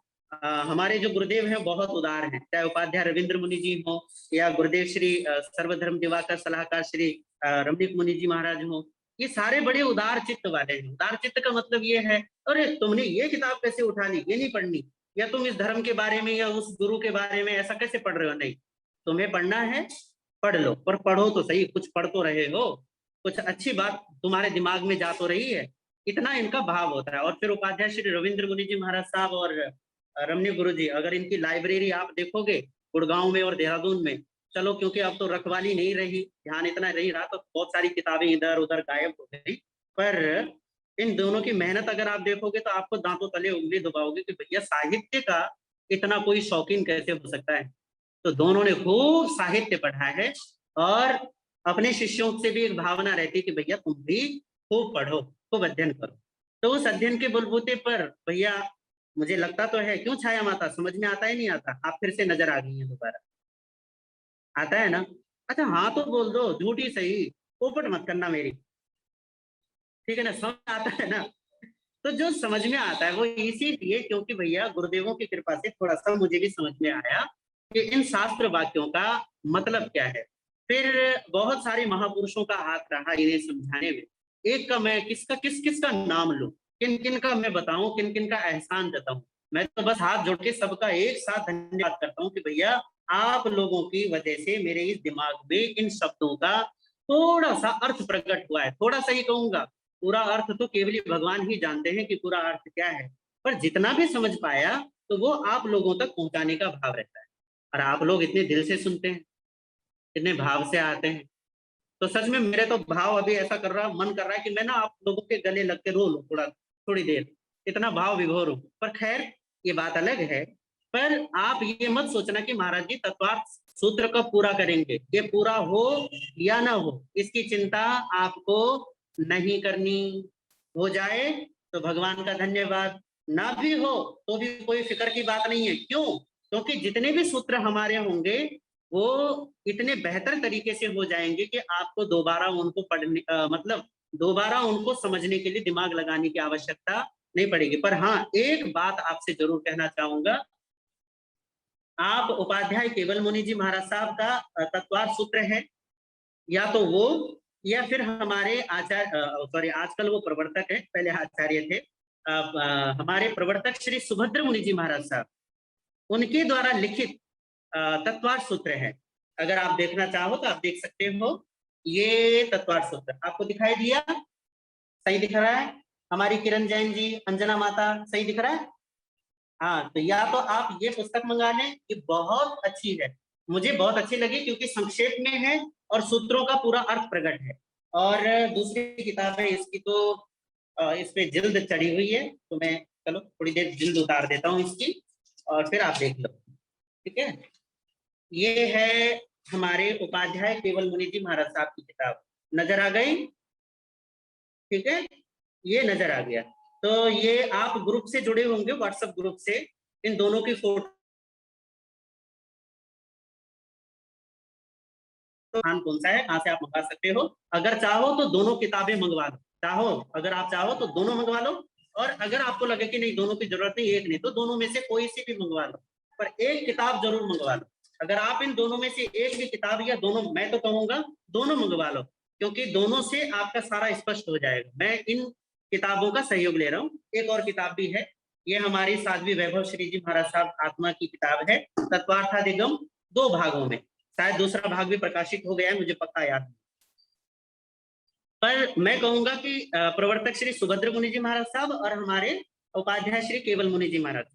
हमारे जो गुरुदेव हैं बहुत उदार हैं, चाहे उपाध्याय रविंद्र मुनि जी हो, या गुरुदेव श्री सर्वधर्म दिवाकर सलाहकार श्री रमणीक मुनि जी महाराज हो। ये सारे बड़े उदार चित्त वाले हैं। उदार चित्त का मतलब ये है, अरे तुमने ये किताब कैसे उठा ली, ये नहीं पढ़नी, या तुम इस धर्म के बारे में या उस गुरु के बारे में ऐसा कैसे पढ़ रहे हो। नहीं, तुम्हें पढ़ना है पढ़ लो, पर पढ़ो तो सही, कुछ पढ़ तो रहे हो, कुछ अच्छी बात तुम्हारे दिमाग में जा तो रही है। इतना इनका भाव होता है। और फिर उपाध्याय श्री रविंद्र मुनि जी महाराज साहब और रमणी गुरु जी, अगर इनकी लाइब्रेरी आप देखोगे गुड़गांव में और देहरादून में, चलो क्योंकि अब तो रखवाली नहीं रही, ध्यान इतना नहीं रहा, तो बहुत सारी किताबें इधर उधर गायब हो गई। पर इन दोनों की मेहनत अगर आप देखोगे तो आपको दांतों तले उंगली दबाओगे कि भैया साहित्य का इतना कोई शौकीन कैसे हो सकता है। तो दोनों ने खूब साहित्य पढ़ा है। और अपने शिष्यों से भी एक भावना रहती है कि भैया तुम भी खूब पढ़ो, खूब अध्ययन करो। तो उस अध्ययन के बलबूते पर भैया मुझे लगता तो है, क्यों छाया माता, समझ में आता ही नहीं आता? आप फिर से नजर आ गई हैं दोबारा, आता है ना? अच्छा हाँ तो बोल दो, झूठी सही, पोपट मत करना मेरी, ठीक है ना? समझ आता है ना? तो जो समझ में आता है वो इसीलिए क्योंकि भैया गुरुदेवों की कृपा से थोड़ा सा मुझे भी समझ में आया कि इन शास्त्र वाक्यों का मतलब क्या है। फिर बहुत सारे महापुरुषों का हाथ रहा इन्हें समझाने में। एक का मैं किसका किस किस का नाम लूं, किन किन का मैं बताऊं, किन किन का एहसान जताऊं। मैं तो बस हाथ जोड़ के सबका एक साथ धन्यवाद करता हूं कि भैया आप लोगों की वजह से मेरे इस दिमाग में इन शब्दों का थोड़ा सा अर्थ प्रकट हुआ है। थोड़ा सा ही कहूंगा, पूरा अर्थ तो केवल भगवान ही जानते हैं कि पूरा अर्थ क्या है। पर जितना भी समझ पाया तो वो आप लोगों तक पहुंचाने का भाव रहता है। और आप लोग इतने दिल से सुनते हैं, इतने भाव से आते हैं। तो सच में मेरे तो भाव अभी ऐसा कर रहा, मन कर रहा है कि मैं ना आप लोगों के गले लग के रो लूं थोड़ा, थोड़ी देर, इतना भाव विभोर हूं। पर खैर ये बात अलग है। पर आप ये मत सोचना कि महाराज जी तत्वार्थ सूत्र को पूरा करेंगे, ये पूरा हो या ना हो इसकी चिंता आपको नहीं करनी। हो जाए तो भगवान का धन्यवाद, ना भी हो तो भी कोई फिक्र की बात नहीं है। क्यों? क्योंकि जितने भी सूत्र हमारे होंगे वो इतने बेहतर तरीके से हो जाएंगे कि आपको दोबारा उनको पढ़ने मतलब दोबारा उनको समझने के लिए दिमाग लगाने की आवश्यकता नहीं पड़ेगी। पर हाँ एक बात आपसे जरूर कहना चाहूंगा, आप उपाध्याय केवल मुनि जी महाराज साहब का तत्वार्थ सूत्र है, या तो वो, या फिर हमारे आचार्य सॉरी आजकल वो प्रवर्तक है, पहले आचार्य थे, हमारे प्रवर्तक श्री सुभद्र मुनि जी महाराज साहब, उनके द्वारा लिखित तत्वार्थ सूत्र है। अगर आप देखना चाहो तो आप देख सकते हो। ये तत्वार्थ सूत्र आपको दिखाई दिया, सही दिख रहा है? हमारी किरण जैन जी, अंजना माता, सही दिख रहा है? हाँ, तो या तो आप ये पुस्तक मंगा लें, ये बहुत अच्छी है, मुझे बहुत अच्छी लगी क्योंकि संक्षेप में है और सूत्रों का पूरा अर्थ प्रकट है। और दूसरी किताब है इसकी, तो इस पे जिल्द चढ़ी हुई है, तो मैं चलो थोड़ी देर जिल्द उतार देता हूँ इसकी और फिर आप देख लो, ठीक है? ये है हमारे उपाध्याय केवल मुनि जी महाराज साहब की किताब, नजर आ गई? ठीक है, ये नजर आ गया। तो ये आप ग्रुप से जुड़े होंगे, व्हाट्सएप ग्रुप से, इन दोनों की फोटो स्थान कौन सा है, कहाँ से आप मंगा सकते हो। अगर चाहो तो दोनों किताबें मंगवा लो, चाहो अगर आप चाहो तो दोनों मंगवा लो, और अगर आपको लगे कि नहीं दोनों की जरूरत नहीं, एक नहीं, तो दोनों में से कोई सी भी मंगवा लो, पर एक किताब जरूर मंगवा लो। अगर आप इन दोनों में से एक भी किताब या दोनों, मैं तो कहूंगा दोनों मंगवा लो, क्योंकि दोनों से आपका सारा स्पष्ट हो जाएगा। मैं इन किताबों का सहयोग ले रहा हूँ। एक और किताब भी है, ये हमारी साध्वी वैभव श्री जी महाराज साहब आत्मा की किताब है, तत्वार्थाधिगम, 2 भागों में, शायद दूसरा भाग भी प्रकाशित हो गया है, मुझे पक्का याद नहीं। पर मैं कहूंगा कि प्रवर्तक श्री सुभद्र मुनि जी महाराज साहब और हमारे उपाध्याय श्री केवल मुनि जी महाराज,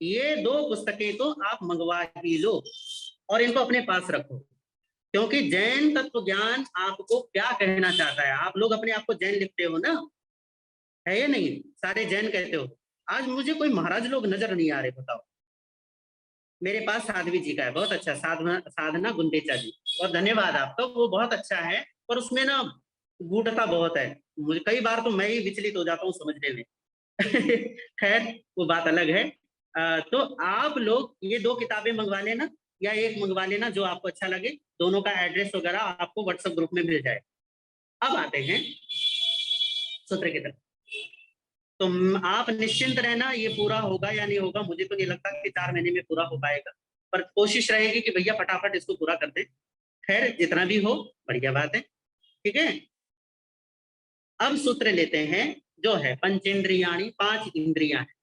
ये 2 पुस्तकें तो आप मंगवा ही लो और इनको अपने पास रखो, क्योंकि जैन तत्व ज्ञान आपको क्या कहना चाहता है। आप लोग अपने आप को जैन लिखते हो ना, है या नहीं? सारे जैन कहते हो। आज मुझे कोई महाराज लोग नजर नहीं आ रहे, बताओ। मेरे पास साध्वी जी का है, बहुत अच्छा, साधना साधना गुंडेचा जी, और धन्यवाद आपका, वो बहुत अच्छा है, पर उसमें ना गूढ़ता बहुत है। मुझे कई बार तो मैं ही विचलित हो जाता हूँ समझने में। खैर, वो बात अलग है। तो आप लोग ये 2 किताबें मंगवा लेना, या एक मंगवा लेना, जो आपको अच्छा लगे। दोनों का एड्रेस वगैरह आपको व्हाट्सएप ग्रुप में मिल जाए। अब आते हैं सूत्र की तरफ। तो आप निश्चिंत रहना, ये पूरा होगा या नहीं होगा, मुझे तो नहीं लगता कि 4 महीने में पूरा हो पाएगा, पर कोशिश रहेगी कि भैया फटाफट इसको पूरा कर दें। खैर, जितना भी हो बढ़िया बात है, ठीक है। अब सूत्र लेते हैं, जो है पंचेंद्रियाणी, 5 इंद्रियां हैं।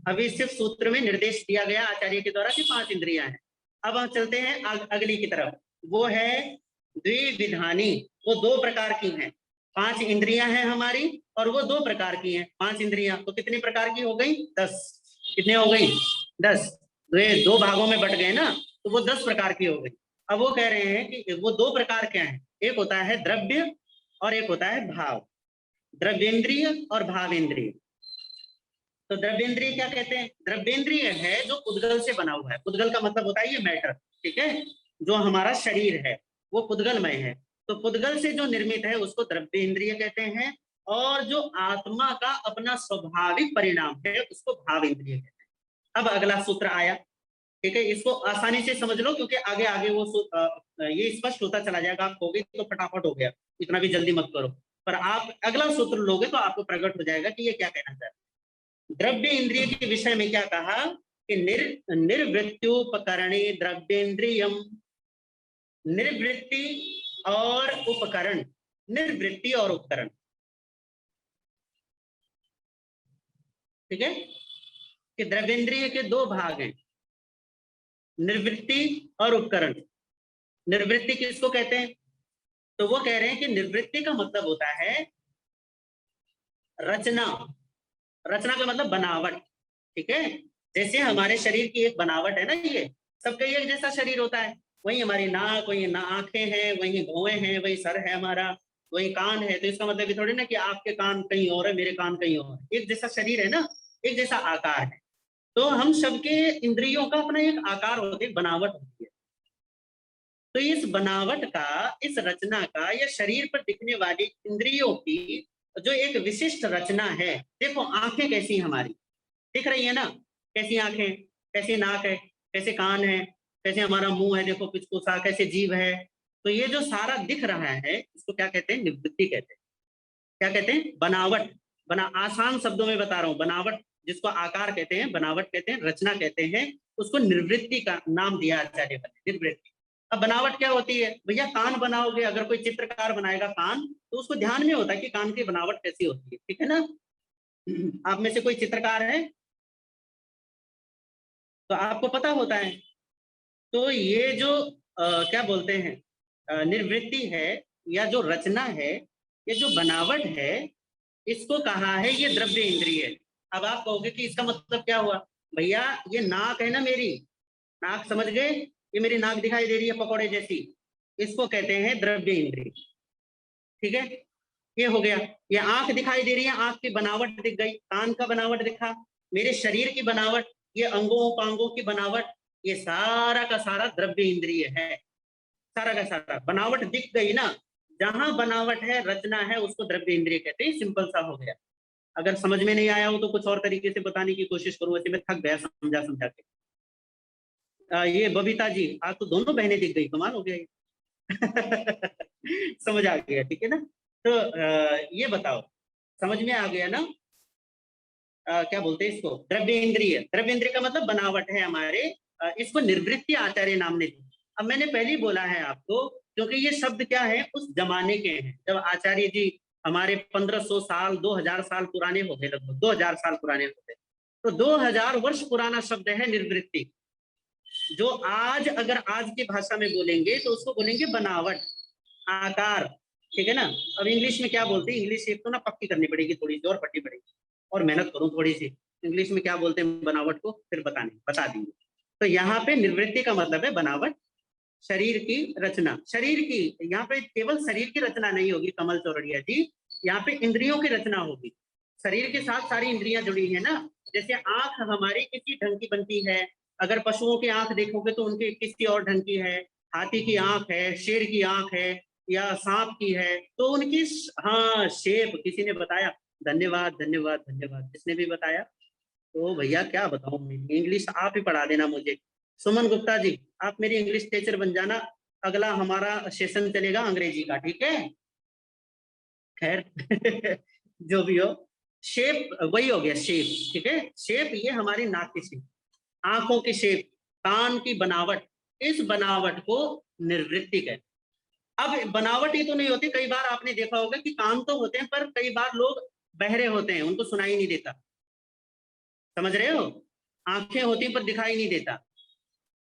अभी सिर्फ सूत्र में निर्देश दिया गया आचार्य के द्वारा कि 5 इंद्रियां हैं। अब हम चलते हैं अगली की तरफ, वो है द्विविधानी, वो 2 प्रकार की हैं। 5 इंद्रियां हैं हमारी और वो 2 प्रकार की हैं। 5 इंद्रियां तो कितनी प्रकार की हो गई? 10। कितने हो गई? 10। तो ये 2 भागों में बट गए ना, तो वो 10 प्रकार की हो गई। अब वो कह रहे हैं कि वो 2 प्रकार क्या है, एक होता है द्रव्य और एक होता है भाव। द्रव्येंद्रिय और भावेंद्रिय। तो द्रव्येंद्रिय क्या कहते हैं? द्रव्येंद्रिय है जो उद्गल से बना हुआ है। उद्गल का मतलब होता है ये मैटर, ठीक है, जो हमारा शरीर है वो पुद्गलमय है, तो पुद्गल से जो निर्मित है उसको द्रव्येंद्रिय कहते हैं, और जो आत्मा का अपना स्वाभाविक परिणाम है उसको भावेंद्रिय कहते हैं। अब अगला सूत्र आया, ठीक है, इसको आसानी से समझ लो, क्योंकि आगे आगे ये स्पष्ट होता चला जाएगा। आप कहोगे तो फटाफट हो गया, इतना भी जल्दी मत करो, पर आप अगला सूत्र लोगे तो आपको प्रकट हो जाएगा कि ये क्या कहना चाहते हैं। द्रव्य इंद्रिय के विषय में क्या कहा कि निर्वृत्त्युपकरणे द्रव्येंद्रियम, निर्वृत्ति और उपकरण, निर्वृत्ति और उपकरण, ठीक है, कि द्रव्येंद्रिय के 2 भाग हैं, निर्वृत्ति और उपकरण। निर्वृत्ति किसको कहते हैं? तो वो कह रहे हैं कि निर्वृत्ति का मतलब होता है रचना। रचना का मतलब बनावट, ठीक है। जैसे हमारे शरीर की एक बनावट है ना, ये सबका एक जैसा शरीर होता है, वही हमारी नाक, वही आंखें हैं, वही भौएं हैं, वही सर है हमारा, वही कान है। तो इसका मतलब ये थोड़ी ना कि आपके कान कहीं और है, मेरे कान कहीं और है। एक जैसा शरीर है ना, एक जैसा आकार है। तो हम सबके इंद्रियों का अपना एक आकार होता है, बनावट होती है। तो इस बनावट का, इस रचना का, या शरीर पर दिखने वाली इंद्रियों की जो एक विशिष्ट रचना है। देखो आंखें कैसी हमारी दिख रही है ना, कैसी आंखें, कैसी नाक है, कैसे कान है, कैसे हमारा मुंह है, देखो पिचकुसा, कैसे जीभ है। तो ये जो सारा दिख रहा है इसको क्या कहते हैं? निवृत्ति कहते हैं। क्या कहते हैं? बनावट। बना, आसान शब्दों में बता रहा हूं, बनावट जिसको आकार कहते हैं, बनावट कहते हैं, रचना कहते हैं, उसको निर्वृत्ति का नाम दिया आचार्य ने, निर्वृत्ति। अब बनावट क्या होती है भैया? कान बनाओगे, अगर कोई चित्रकार बनाएगा कान, तो उसको ध्यान में होता है कि कान की बनावट कैसी होती है, ठीक है ना। आप में से कोई चित्रकार है तो आपको पता होता है। तो ये जो क्या बोलते हैं, निर्वृत्ति है या जो रचना है, ये जो बनावट है, इसको कहा है ये द्रव्य इंद्रिय है। अब आप कहोगे कि इसका मतलब क्या हुआ? भैया ये नाक है ना मेरी, नाक समझ गए? ये मेरी नाक दिखाई दे रही है पकौड़े जैसी, इसको कहते हैं द्रव्य इंद्रिय। ठीक है, ये हो गया। ये आंख दिखाई दे रही है, आंख की बनावट दिख गई, कान का बनावट दिखा, मेरे शरीर की बनावट, ये अंगों उपांगों की बनावट, ये सारा का सारा द्रव्य इंद्रिय है। सारा का सारा बनावट दिख गई ना, जहां बनावट है, रचना है, उसको द्रव्य इंद्रिय कहते हैं। सिंपल सा हो गया। अगर समझ में नहीं आया हो तो कुछ और तरीके से बताने की कोशिश करूं, वैसे मैं थक गया समझा समझा के। ये बबीता जी, आज तो दोनों बहनें दिख गई, कमाल हो गया ये। समझ आ गया, ठीक है ना? तो ये बताओ, समझ में आ गया ना? क्या बोलते हैं इसको? द्रव्य इंद्रिय। द्रव्य इंद्रिय का मतलब बनावट है हमारे। इसको निर्वृत्ति आचार्य नाम ने दी। अब मैंने पहले ही बोला है आपको, क्योंकि ये शब्द क्या है, उस जमाने के हैं जब आचार्य जी हमारे 1500 साल 2000 साल पुराने हो गए, लगभग 2000 साल पुराने हो गए। तो 2000 वर्ष पुराना शब्द है निर्वृत्ति। जो आज अगर आज की भाषा में बोलेंगे तो उसको बोलेंगे बनावट, आकार। ठीक है ना? अब इंग्लिश में क्या बोलते हैं? इंग्लिश एक तो ना पक्की करनी पड़ेगी, थोड़ी सी और पढ़नी पड़ेगी, और मेहनत करूं थोड़ी सी। इंग्लिश में क्या बोलते हैं बनावट को, फिर बता देंगे। तो यहाँ पे निवृत्ति का मतलब है बनावट, शरीर की रचना। शरीर की, यहाँ पे केवल शरीर की रचना नहीं होगी कमल चौरड़िया जी, यहाँ पे इंद्रियों की रचना होगी। शरीर के साथ सारी इंद्रियां जुड़ी है ना। जैसे आंख हमारी किसी ढंग की बनती है, अगर पशुओं की आंख देखोगे तो उनकी किसी और ढंग की है। हाथी की आंख है, शेर की आंख है, या सांप की है, तो उनकी हाँ शेप किसी ने बताया। धन्यवाद धन्यवाद धन्यवाद, किसने भी बताया। तो भैया क्या बताऊं, इंग्लिश आप ही पढ़ा देना मुझे। सुमन गुप्ता जी, आप मेरी इंग्लिश टीचर बन जाना। अगला हमारा सेशन चलेगा अंग्रेजी का, ठीक है? खैर जो भी हो, शेप वही हो गया, शेप। ठीक है, शेप ये हमारी नाक की शेप, आंखों की शेप, कान की बनावट, इस बनावट को निर्वृत्ति कहते हैं। अब बनावट ही तो नहीं होती, कई बार आपने देखा होगा कि कान तो होते हैं पर कई बार लोग बहरे होते हैं, उनको सुनाई नहीं देता। समझ रहे हो? आंखें होती पर दिखाई नहीं देता,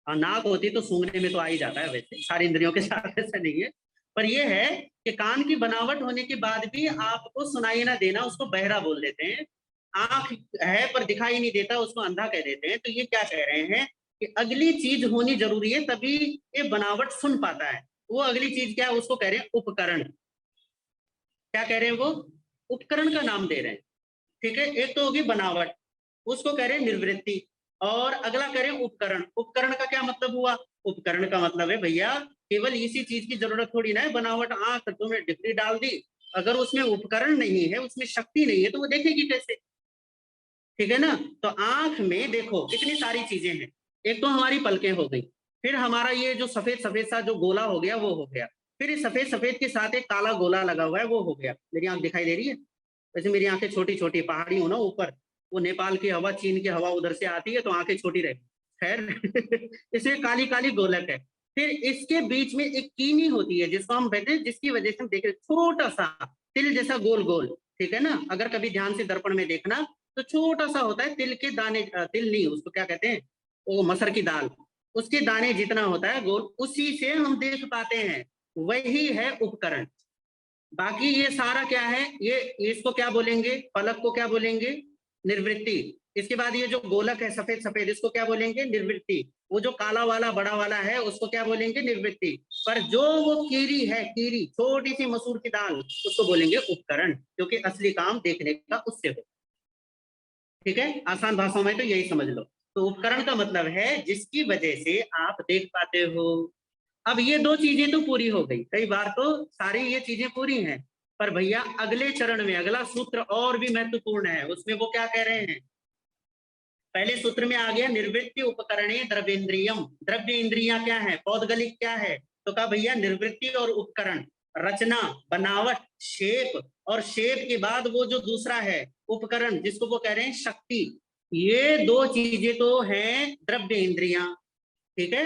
और नाक होती तो सूंघने में तो आ ही जाता है, वैसे सारी इंद्रियों के साथ ऐसा नहीं है। पर यह है कि कान की बनावट होने के बाद भी आपको सुनाई ना देना, उसको बहरा बोल देते हैं। आंख है पर दिखाई नहीं देता, उसको अंधा कह देते हैं। तो ये क्या कह रहे हैं कि अगली चीज होनी जरूरी है तभी ये बनावट सुन पाता है। वो अगली चीज क्या है, उसको कह रहे हैं उपकरण। क्या कह रहे हैं वो? उपकरण का नाम दे रहे हैं। ठीक है, एक तो होगी बनावट, उसको कह रहे हैं निर्वृत्ति, और अगला कह रहे हैं उपकरण। उपकरण का क्या मतलब हुआ? उपकरण का मतलब है भैया केवल इसी चीज की जरूरत थोड़ी ना है, बनावट आंख तुमने डिग्री डाल दी, अगर उसमें उपकरण नहीं है, उसमें शक्ति नहीं है, तो वो देखेगी कैसे? ठीक है ना? तो आंख में देखो कितनी सारी चीजें हैं। एक तो हमारी पलकें हो गई, फिर हमारा ये जो सफेद सफेद सा जो गोला हो गया वो हो गया, फिर इस सफेद सफेद के साथ एक काला गोला लगा हुआ है वो हो गया। मेरी आंख दिखाई दे रही है? वैसे मेरी आंखें छोटी छोटी, पहाड़ी हो ना ऊपर, वो नेपाल की हवा चीन की हवा उधर से आती है तो आंखें छोटी रहती। खैर इसमें काली काली गोलक है। फिर इसके बीच में एक कीनी होती है जिसको हम कहते हैं, जिसकी वजह से हम देख रहे छोटा सा तिल जैसा गोल गोल। ठीक है ना? अगर कभी ध्यान से दर्पण में देखना तो छोटा सा होता है, तिल के दाने, तिल नहीं उसको क्या कहते हैं, वो मसर की दाल, उसके दाने जितना होता है गोल, उसी से हम देख पाते हैं। वही है उपकरण। बाकी ये सारा क्या है, ये इसको क्या बोलेंगे, पलक को क्या बोलेंगे? निर्वृत्ति। इसके बाद ये जो गोलक है सफेद सफेद, इसको क्या बोलेंगे? निर्वृत्ति। वो जो काला वाला बड़ा वाला है उसको क्या बोलेंगे? निर्वृत्ति। पर जो वो कीरी है, कीरी छोटी सी मसूर की दाल, उसको बोलेंगे उपकरण, क्योंकि असली काम देखने का उससे हो। ठीक है, आसान भाषाओं में तो यही समझ लो। तो उपकरण का मतलब है जिसकी वजह से आप देख पाते हो। अब ये दो चीजें तो पूरी हो गई, कई बार तो सारी ये चीजें पूरी हैं। पर भैया अगले चरण में अगला सूत्र और भी महत्वपूर्ण है, उसमें वो क्या कह रहे हैं? पहले सूत्र में आ गया निर्वृत्ति उपकरणे द्रव्येन्द्रियम। द्रव्य इंद्रिया क्या है, पौदगलिक क्या है? तो कहा भैया निर्वृत्ति और उपकरण, रचना, बनावट, शेप, और शेप के बाद वो जो दूसरा है उपकरण, जिसको वो कह रहे हैं शक्ति। ये दो चीजें तो हैं द्रव्य इंद्रिया। ठीक है,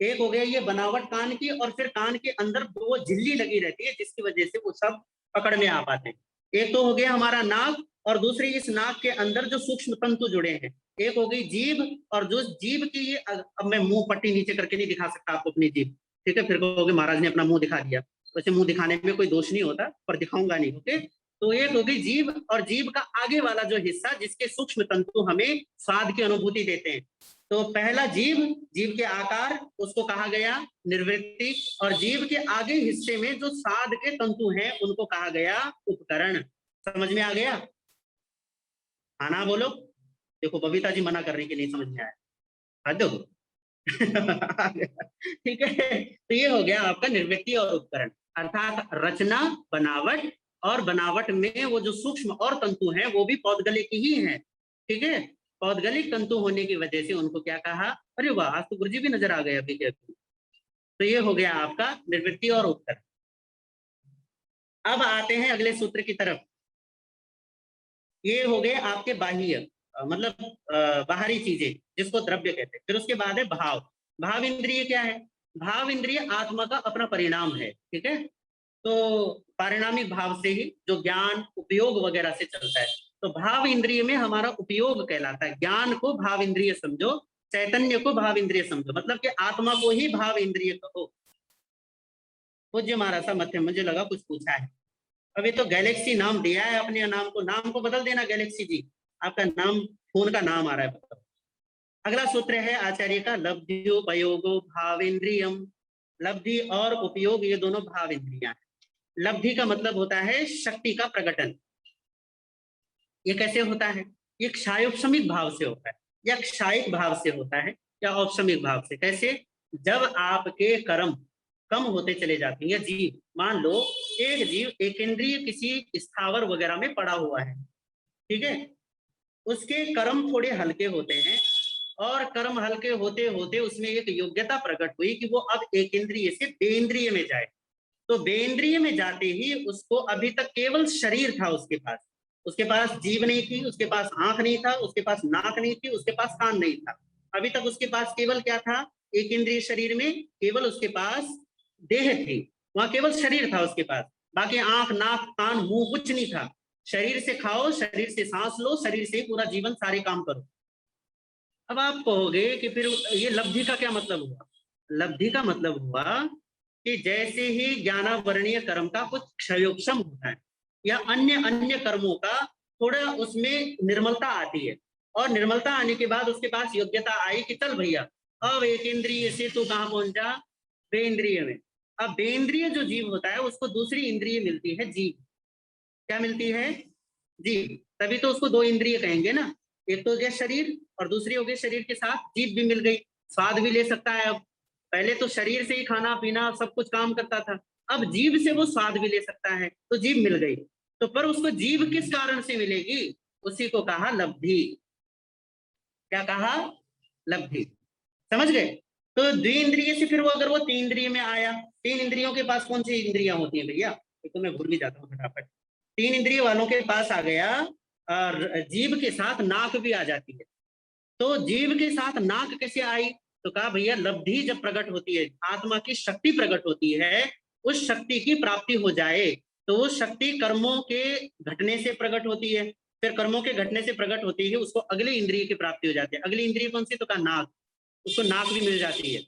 एक हो गया ये बनावट कान की, और फिर कान के अंदर वो झिल्ली लगी रहती है जिसकी वजह से वो सब पकड़ में आ पाते हैं। एक तो हो गया हमारा नाक, और दूसरी इस नाक के अंदर जो सूक्ष्म तंतु जुड़े हैं। एक हो गई जीभ, और जो जीभ की ये, अब मैं मुंह पट्टी नीचे करके नहीं दिखा सकता आपको अपनी जीभ, ठीक है, फिर कहोगे महाराज ने अपना मुंह दिखा दिया। वैसे मुंह दिखाने में कोई दोष नहीं होता, पर दिखाऊंगा नहीं, ओके। तो एक हो गई जीभ, और जीभ का आगे वाला जो हिस्सा जिसके सूक्ष्म तंतु हमें स्वाद की अनुभूति देते हैं। तो पहला जीभ, जीभ के आकार, उसको कहा गया निर्वृत्ति, और जीभ के आगे हिस्से में जो स्वाद के तंतु हैं उनको कहा गया उपकरण। समझ में आ गया? आना बोलो। देखो बबीता जी मना कर रही कि नहीं समझ में आया, देखो। ठीक है, तो ये हो गया आपका निर्वृत्ति और उपकरण, अर्थात रचना, बनावट, और बनावट में वो जो सूक्ष्म और तंतु हैं वो भी पौधगलिक ही हैं, ठीक है। पौधगलिक तंतु होने की वजह से उनको क्या कहा? अरे वाह, आज तो गुरुजी भी नजर आ गए अभी के। तो ये हो गया आपका निर्वृत्ति और उपकरण। अब आते हैं अगले सूत्र की तरफ। ये हो गए आपके बाह्य, मतलब बाहरी चीजें जिसको द्रव्य कहते हैं। फिर उसके बाद है भाव। भाव इंद्रिय क्या है? भाव इंद्रिय आत्मा का अपना परिणाम है, ठीक है। तो पारिणामिक भाव से ही जो ज्ञान उपयोग वगैरह से चलता है, तो भाव इंद्रिय में हमारा उपयोग कहलाता है। ज्ञान को भाव इंद्रिय समझो, चैतन्य को भाव इंद्रिय समझो, मतलब कि आत्मा को ही भाव इंद्रिय कहो। पूज्य महाराज सा मध्य, मुझे लगा कुछ पूछा है। अभी तो गैलेक्सी नाम दिया है अपने नाम को, नाम को बदल देना गैलेक्सी जी, आपका नाम फोन का नाम आ रहा है। अगला सूत्र है आचार्य का, लब्ध्योपयोगो भावेन्द्रियम। लब्धि और उपयोग ये दोनों भाव इंद्रियां हैं। लब्धि का मतलब होता है शक्ति का प्रकटन। ये कैसे होता है? ये क्षायोपशमिक भाव से होता है, या क्षायिक भाव से होता है, या औपशमिक भाव से। कैसे? जब आपके कर्म कम होते चले जाते हैं, या जीव, मान लो एक जीव एकेंद्रीय किसी स्थावर वगैरह में पड़ा हुआ है, ठीक है, उसके कर्म थोड़े हल्के होते हैं, और कर्म हल्के होते होते उसमें एक योग्यता प्रकट हुई कि वो अब एक इंद्रिय से बेइंद्रिय में जाए। तो बेइंद्रिय में जाते ही उसको, अभी तक केवल शरीर था उसके पास जीव नहीं थी, उसके पास आंख नहीं था, उसके पास नाक नहीं थी, उसके पास कान नहीं था। अभी तक उसके पास केवल क्या था? एक इंद्रिय शरीर में केवल उसके पास देह थी, वहां केवल शरीर था उसके पास। बाकी आंख नाक कान मुंह कुछ नहीं था। शरीर से खाओ, शरीर से सांस लो, शरीर से पूरा जीवन सारे काम करो। अब आप कहोगे कि फिर ये लब्धि का क्या मतलब हुआ? लब्धि का मतलब हुआ कि जैसे ही ज्ञानावरणीय कर्म का कुछ क्षयोक्षम होता है, या अन्य अन्य कर्मों का थोड़ा उसमें निर्मलता आती है, और निर्मलता आने के बाद उसके पास योग्यता आई कि चल भैया अब एक इंद्रिय से तू कहाँ पहुंचा? बेइंद्रिय में। अब बेइंद्रिय जो जीव होता है उसको दूसरी इंद्रिय मिलती है, जीव। क्या मिलती है? जीव। तभी तो उसको दो इंद्रिय कहेंगे ना। एक तो हो गया शरीर, और दूसरी हो गई शरीर के साथ जीभ भी मिल गई, स्वाद भी ले सकता है अब। पहले तो शरीर से ही खाना पीना सब कुछ काम करता था, अब जीभ से वो स्वाद भी ले सकता है, तो जीभ मिल गई। तो पर उसको जीभ किस कारण से मिलेगी? उसी को कहा लब्धि। क्या कहा? लब्धि। समझ गए? तो द्विइंद्रिय से फिर वो, अगर वो तीन इंद्रिय में आया, तीन इंद्रियों के पास कौन सी इंद्रियां होती हैं भैया? ये तो मैं भूल भी जाता हूँ फटाफट। तीन इंद्रिय वालों के पास आ गया, जीभ के साथ नाक भी आ जाती है। तो जीव के साथ नाक कैसे आई? तो कहा भैया लब्धि जब प्रकट होती है, आत्मा की शक्ति प्रकट होती है, उस शक्ति की प्राप्ति हो जाए, तो वो शक्ति कर्मों के घटने से प्रकट होती है। फिर कर्मों के घटने से प्रकट होती है, उसको अगली इंद्रिय की प्राप्ति हो जाती है। अगली इंद्रिय कौन सी? तो कहा नाक, उसको नाक भी मिल जाती है,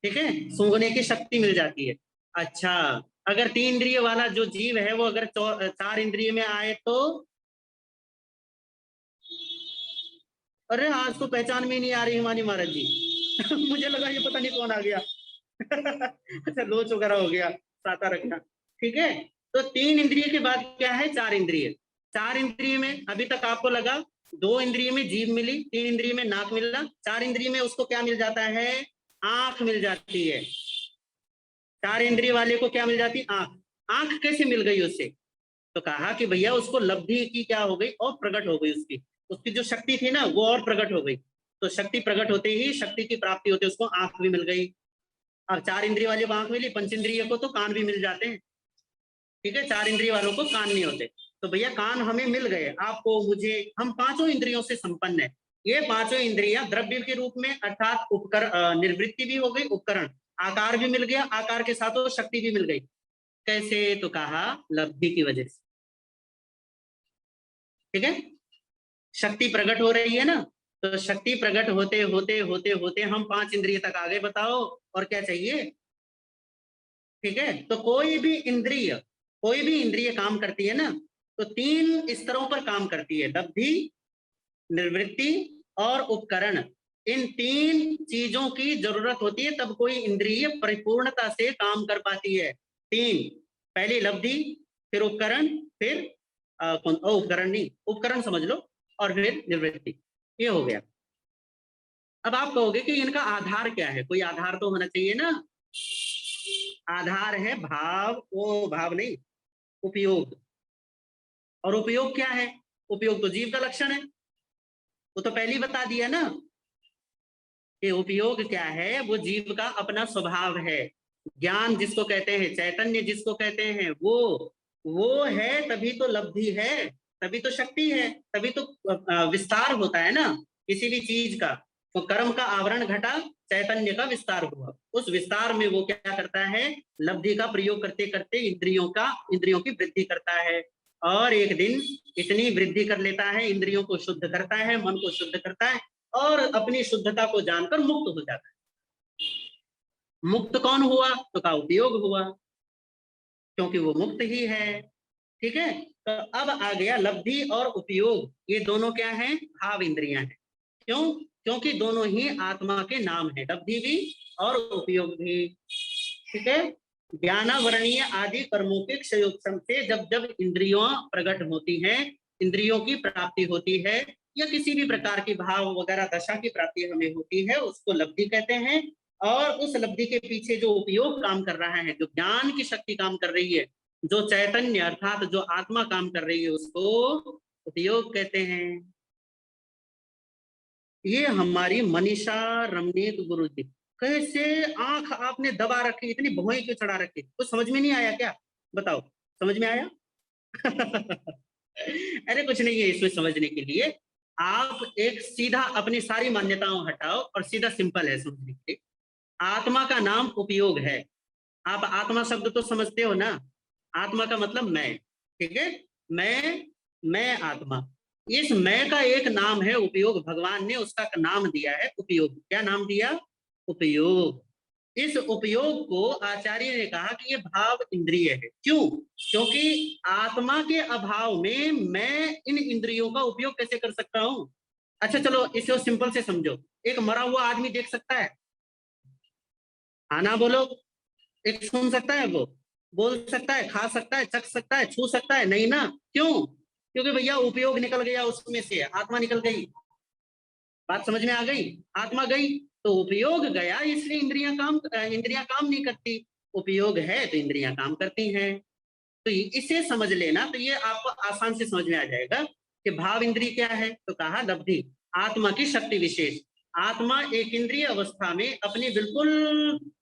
ठीक है, सूंघने की शक्ति मिल जाती है। अच्छा, अगर तीन इंद्रिय वाला जो जीव है वो अगर चार इंद्रिय में आए तो? अरे आज तो पहचान में नहीं आ रही हिमानी महाराज जी। मुझे लगा ये पता नहीं कौन आ गया। अच्छा, लोच वगैरह हो गया, साता रखना, ठीक है। तो तीन इंद्रिय के बाद क्या है? चार इंद्रिय। चार इंद्रिय में अभी तक आपको लगा दो इंद्रिय में जीभ मिली, तीन इंद्रिय में नाक मिला, चार इंद्रिय में उसको क्या मिल जाता है? आंख मिल जाती है। चार इंद्रिय वाले को क्या मिल जाती? आंख। आंख कैसे मिल गई उससे? तो कहा कि भैया उसको लब्धि की क्या हो गई? और प्रकट हो गई उसकी, उसकी जो शक्ति थी ना वो और प्रकट हो गई। तो शक्ति प्रकट होते ही शक्ति की प्राप्ति होती है, उसको आंख भी मिल गई। अब चार इंद्रिय वाले को आंख मिली, पंच इंद्रिय को तो कान भी मिल जाते हैं, ठीक है, चार इंद्रिय वालों को कान नहीं होते। तो भैया कान हमें मिल गए, आपको मुझे, हम पांचों इंद्रियों से संपन्न है। ये पांचों इंद्रियां द्रव्य के रूप में, अर्थात निर्वृत्ति भी हो गई, उपकरण, आकार भी मिल गया, आकार के साथ वो शक्ति भी मिल गई। कैसे? तो कहा लब्धि की वजह से। ठीक है, शक्ति प्रकट हो रही है ना, तो शक्ति प्रकट होते होते होते होते हम 5 इंद्रिय तक आ गए। बताओ और क्या चाहिए? ठीक है, तो कोई भी इंद्रिय काम करती है ना, तो 3 स्तरों पर काम करती है, लब्धि, निर्वृत्ति और उपकरण। इन 3 चीजों की जरूरत होती है तब कोई इंद्रिय परिपूर्णता से काम कर पाती है। 3, पहली लब्धि, फिर उपकरण, फिर उपकरण नहीं, उपकरण समझ लो, और फिर निवृत्ति। ये हो गया। अब आप कहोगे कि इनका आधार क्या है? कोई आधार तो होना चाहिए ना। आधार है भाव, वो भाव नहीं, उपयोग। और उपयोग क्या है? उपयोग तो जीव का लक्षण है, वो तो पहले ही बता दिया ना कि उपयोग क्या है। वो जीव का अपना स्वभाव है। ज्ञान जिसको कहते हैं, चैतन्य जिसको कहते हैं, वो है, तभी तो लब्धि है, तभी तो शक्ति है, तभी तो विस्तार होता है ना किसी भी चीज का। तो कर्म का आवरण घटा, चैतन्य का विस्तार हुआ। उस विस्तार में वो क्या करता है? लब्धि का प्रयोग करते करते इंद्रियों की वृद्धि करता है। और एक दिन इतनी वृद्धि कर लेता है, इंद्रियों को शुद्ध करता है, मन को शुद्ध करता है, और अपनी शुद्धता को जानकर मुक्त हो जाता है। मुक्त कौन हुआ? तो का उपयोग हुआ, क्योंकि वो मुक्त ही है। ठीक है, तो अब आ गया लब्धि और उपयोग। ये दोनों क्या हैं? भाव इंद्रियां हैं। क्यों? क्योंकि दोनों ही आत्मा के नाम है, लब्धि भी और उपयोग भी। ठीक है, ज्ञानावरणीय आदि कर्मों के क्षयोत्सम से जब जब इंद्रियों प्रकट होती हैं, इंद्रियों की प्राप्ति होती है, या किसी भी प्रकार की भाव वगैरह दशा की प्राप्ति हमें होती है, उसको लब्धि कहते हैं। और उस लब्धि के पीछे जो उपयोग काम कर रहा है, जो ज्ञान की शक्ति काम कर रही है, जो चैतन्य अर्थात जो आत्मा काम कर रही है, उसको उपयोग कहते हैं। ये हमारी मनीषा रमनीक गुरु जी, कैसे आंख आपने दबा रखी, इतनी भौएं क्यों चढ़ा रखी? कुछ समझ में नहीं आया क्या? बताओ, समझ में आया? अरे कुछ नहीं है इसमें समझने के लिए। आप एक सीधा अपनी सारी मान्यताओं हटाओ और सीधा सिंपल है समझने के लिए। आत्मा का नाम उपयोग है। आप आत्मा शब्द तो समझते हो ना? आत्मा का मतलब मैं। ठीक है, मैं आत्मा। इस मैं का एक नाम है उपयोग। भगवान ने उसका नाम दिया है उपयोग। क्या नाम दिया? उपयोग। इस उपयोग को आचार्य ने कहा कि ये भाव इंद्रिय है। क्यों? क्योंकि आत्मा के अभाव में मैं इन इंद्रियों का उपयोग कैसे कर सकता हूं? अच्छा चलो इसे सिंपल से समझो। एक मरा हुआ आदमी देख सकता है? हाँ ना बोलो। एक सुन सकता है, वो बोल सकता है, खा सकता है, चख सकता है, छू सकता है? नहीं ना। क्यों? क्योंकि भैया उपयोग निकल गया, उसमें से आत्मा निकल गई। बात समझ में आ गई? आत्मा गई तो उपयोग गया, इसलिए इंद्रियां काम नहीं करती। उपयोग है तो इंद्रियां काम करती हैं। तो इसे समझ लेना, तो ये आपको आसान से समझ में आ जाएगा कि भाव इंद्रिय क्या है। तो कहा लब्धि, आत्मा की शक्ति विशेष। आत्मा एक इंद्रिय अवस्था में अपनी बिल्कुल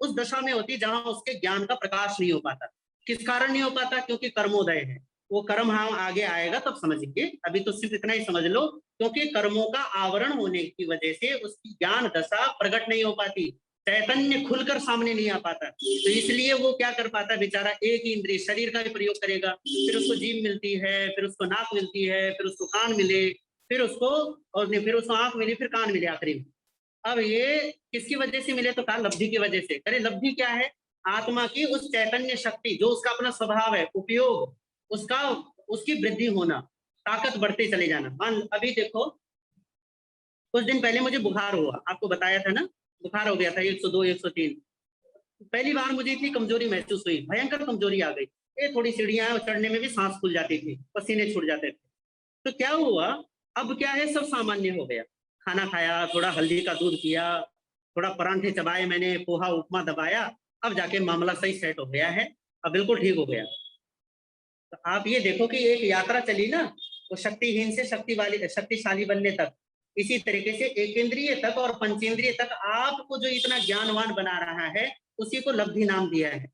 उस दशा में होती जहां उसके ज्ञान का प्रकाश नहीं हो पाता। किस कारण नहीं हो पाता? क्योंकि कर्मोदय है। वो कर्म हम आगे आएगा तब समझेंगे, अभी तो सिर्फ इतना ही समझ लो। क्योंकि कर्मों का आवरण होने की वजह से उसकी ज्ञान दशा प्रकट नहीं हो पाती, चैतन्य खुलकर सामने नहीं आ पाता। तो इसलिए वो क्या कर पाता है बेचारा? एक ही इंद्रिय शरीर का भी प्रयोग करेगा, फिर उसको जीभ मिलती है, फिर उसको नाक मिलती है, फिर उसको कान मिले, फिर उसको आंख मिली, फिर कान मिले आखिरी में। अब ये किसकी वजह से मिले? तो कहा लब्धि की वजह से। अरे लब्धि क्या है? आत्मा की उस चैतन्य शक्ति जो उसका अपना स्वभाव है, उपयोग, उसका उसकी वृद्धि होना, ताकत बढ़ते चले जाना। मान अभी देखो, कुछ दिन पहले मुझे बुखार हुआ, आपको बताया था ना, बुखार हो गया था 102 103। पहली बार मुझे इतनी कमजोरी महसूस हुई, भयंकर कमजोरी आ गई। ये थोड़ी सीढ़ियां हैं, चढ़ने में भी सांस फूल जाती थी, पसीने छूट जाते थे। तो क्या हुआ? अब क्या है, सब सामान्य हो गया। खाना खाया, थोड़ा हल्दी का दूध पिया, थोड़ा परांठे चबाए मैंने, पोहा उपमा दबाया, अब जाके मामला सही सेट हो गया है, अब बिल्कुल ठीक हो गया। तो आप ये देखो कि एक यात्रा चली ना, वो शक्तिहीन से शक्तिशाली बनने तक, इसी तरीके से एकेंद्रिय तक और पंचेंद्रिय तक आपको जो इतना ज्ञानवान बना रहा है, उसी को लब्धि नाम दिया है।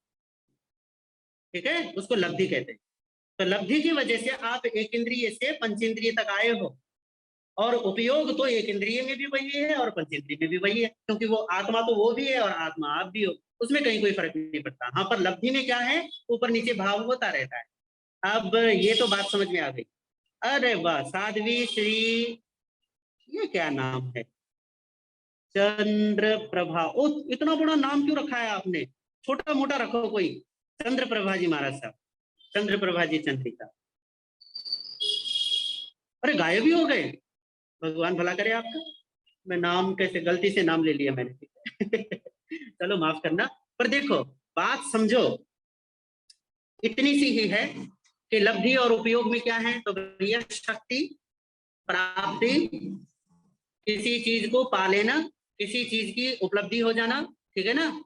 ठीक है, उसको लब्धि कहते हैं। तो लब्धि की वजह से आप एक इंद्रिय से पंचेंद्रिय तक आए हो। और उपयोग तो एक इंद्रिय में भी वही है और पंचेंद्रिय में भी वही है, क्योंकि वो आत्मा तो वो भी है और आत्मा आप भी हो, उसमें कहीं कोई फर्क नहीं पड़ता। हाँ, पर लब्धि में क्या है? ऊपर नीचे भाव होता रहता है। अब ये तो बात समझ में आ गई। अरे वाह, साध्वी श्री, ये क्या नाम है? चंद्र प्रभा। ओ, इतना बड़ा नाम क्यों रखा है आपने? छोटा मोटा रखो कोई। चंद्र प्रभा जी महाराज साहब, चंद्र प्रभा जी चंद्रिका। अरे गायब ही हो गए, भगवान भला करे आपका। मैं नाम कैसे, गलती से नाम ले लिया मैंने। चलो माफ करना। पर देखो, बात समझो, इतनी सी ही है कि लब्धि और उपयोग में क्या है, तो भैया शक्ति, प्राप्ति, किसी चीज को पा लेना, किसी चीज की उपलब्धि हो जाना, ठीक है ना,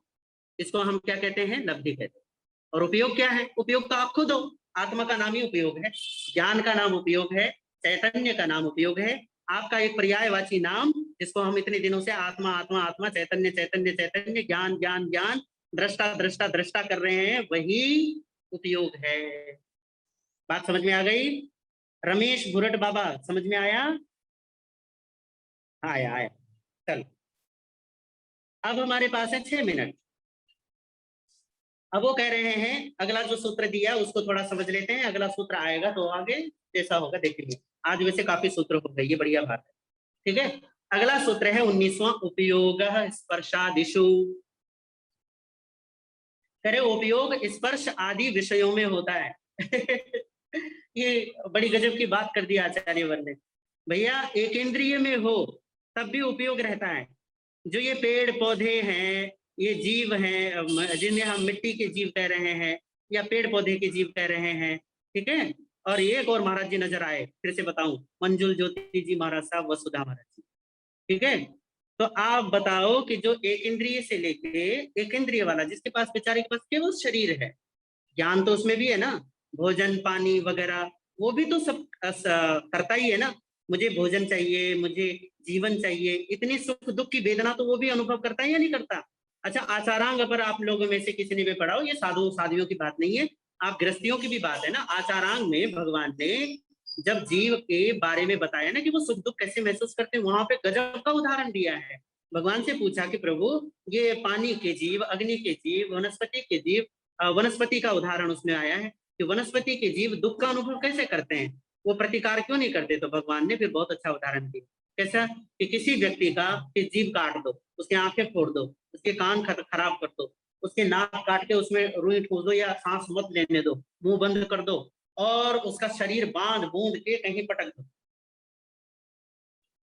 इसको हम क्या कहते हैं? लब्धि कहते हैं। और उपयोग क्या है? उपयोग तो आप खुद हो, आत्मा का नाम ही उपयोग है, ज्ञान का नाम उपयोग है, चैतन्य का नाम उपयोग है, आपका एक पर्यायवाची नाम, जिसको हम इतने दिनों से आत्मा आत्मा आत्मा, चैतन्य चैतन्य चैतन्य, ज्ञान ज्ञान ज्ञान, दृष्टा दृष्टा दृष्टा कर रहे हैं, वही उपयोग है। बात समझ में आ गई? रमेश भुरट बाबा, समझ में आया? आया आया। चल, अब हमारे पास है 6 मिनट। अब वो कह रहे हैं, अगला जो सूत्र दिया है उसको थोड़ा समझ लेते हैं, अगला सूत्र आएगा तो आगे जैसा होगा देखेंगे। आज वैसे काफी सूत्र हो गए, ये बढ़िया बात है। ठीक है, अगला सूत्र है 19वां, उपयोग स्पर्शादिषु। करे उपयोग स्पर्श आदि विषयों में होता है। ये बड़ी गजब की बात कर दी आचार्य वर ने। भैया एक इंद्रिय में हो तब भी उपयोग रहता है। जो ये पेड़ पौधे हैं, ये जीव हैं, जिन्हें हम मिट्टी के जीव कह रहे हैं या पेड़ पौधे के जीव कह रहे हैं, ठीक है। और एक और महाराज जी नजर आए, फिर से बताऊं, मंजुल ज्योति जी महाराज साहब, वसुधा महाराज जी, ठीक है। तो आप बताओ कि जो एक इंद्रिय से लेके, एक इंद्रिय वाला जिसके पास, बेचारे के पास केवल शरीर है, ज्ञान तो उसमें भी है ना, भोजन पानी वगैरह, वो भी तो सब करता ही है ना। मुझे भोजन चाहिए, मुझे जीवन चाहिए, इतनी सुख दुख की वेदना तो वो भी अनुभव करता है या नहीं करता? अच्छा, आचारांग पर आप लोगों में से किसी ने भी पढ़ा हो, ये साधु साधियों की बात नहीं है, आप गृहस्थियों की भी बात है ना। आचारांग में भगवान ने जब जीव के बारे में बताया ना कि वो सुख दुख कैसे महसूस करते हैं, वहां पे गजब का उदाहरण दिया है। भगवान से पूछा कि प्रभु, ये पानी के जीव, अग्नि के जीव, वनस्पति के जीव, वनस्पति का उदाहरण उसमें आया है कि वनस्पति के जीव दुख का अनुभव कैसे करते हैं, वो प्रतिकार क्यों नहीं करते? तो भगवान ने फिर बहुत अच्छा उदाहरण दिया। कैसा? कि किसी व्यक्ति का कि जीभ काट दो, उसकी आंखें फोड़ दो, उसके कान खराब कर दो, उसके नाक काट के उसमें रुई ठूस दो या सांस मत लेने दो, मुंह बंद कर दो, और उसका शरीर बांध बूंद के कहीं पटक दो,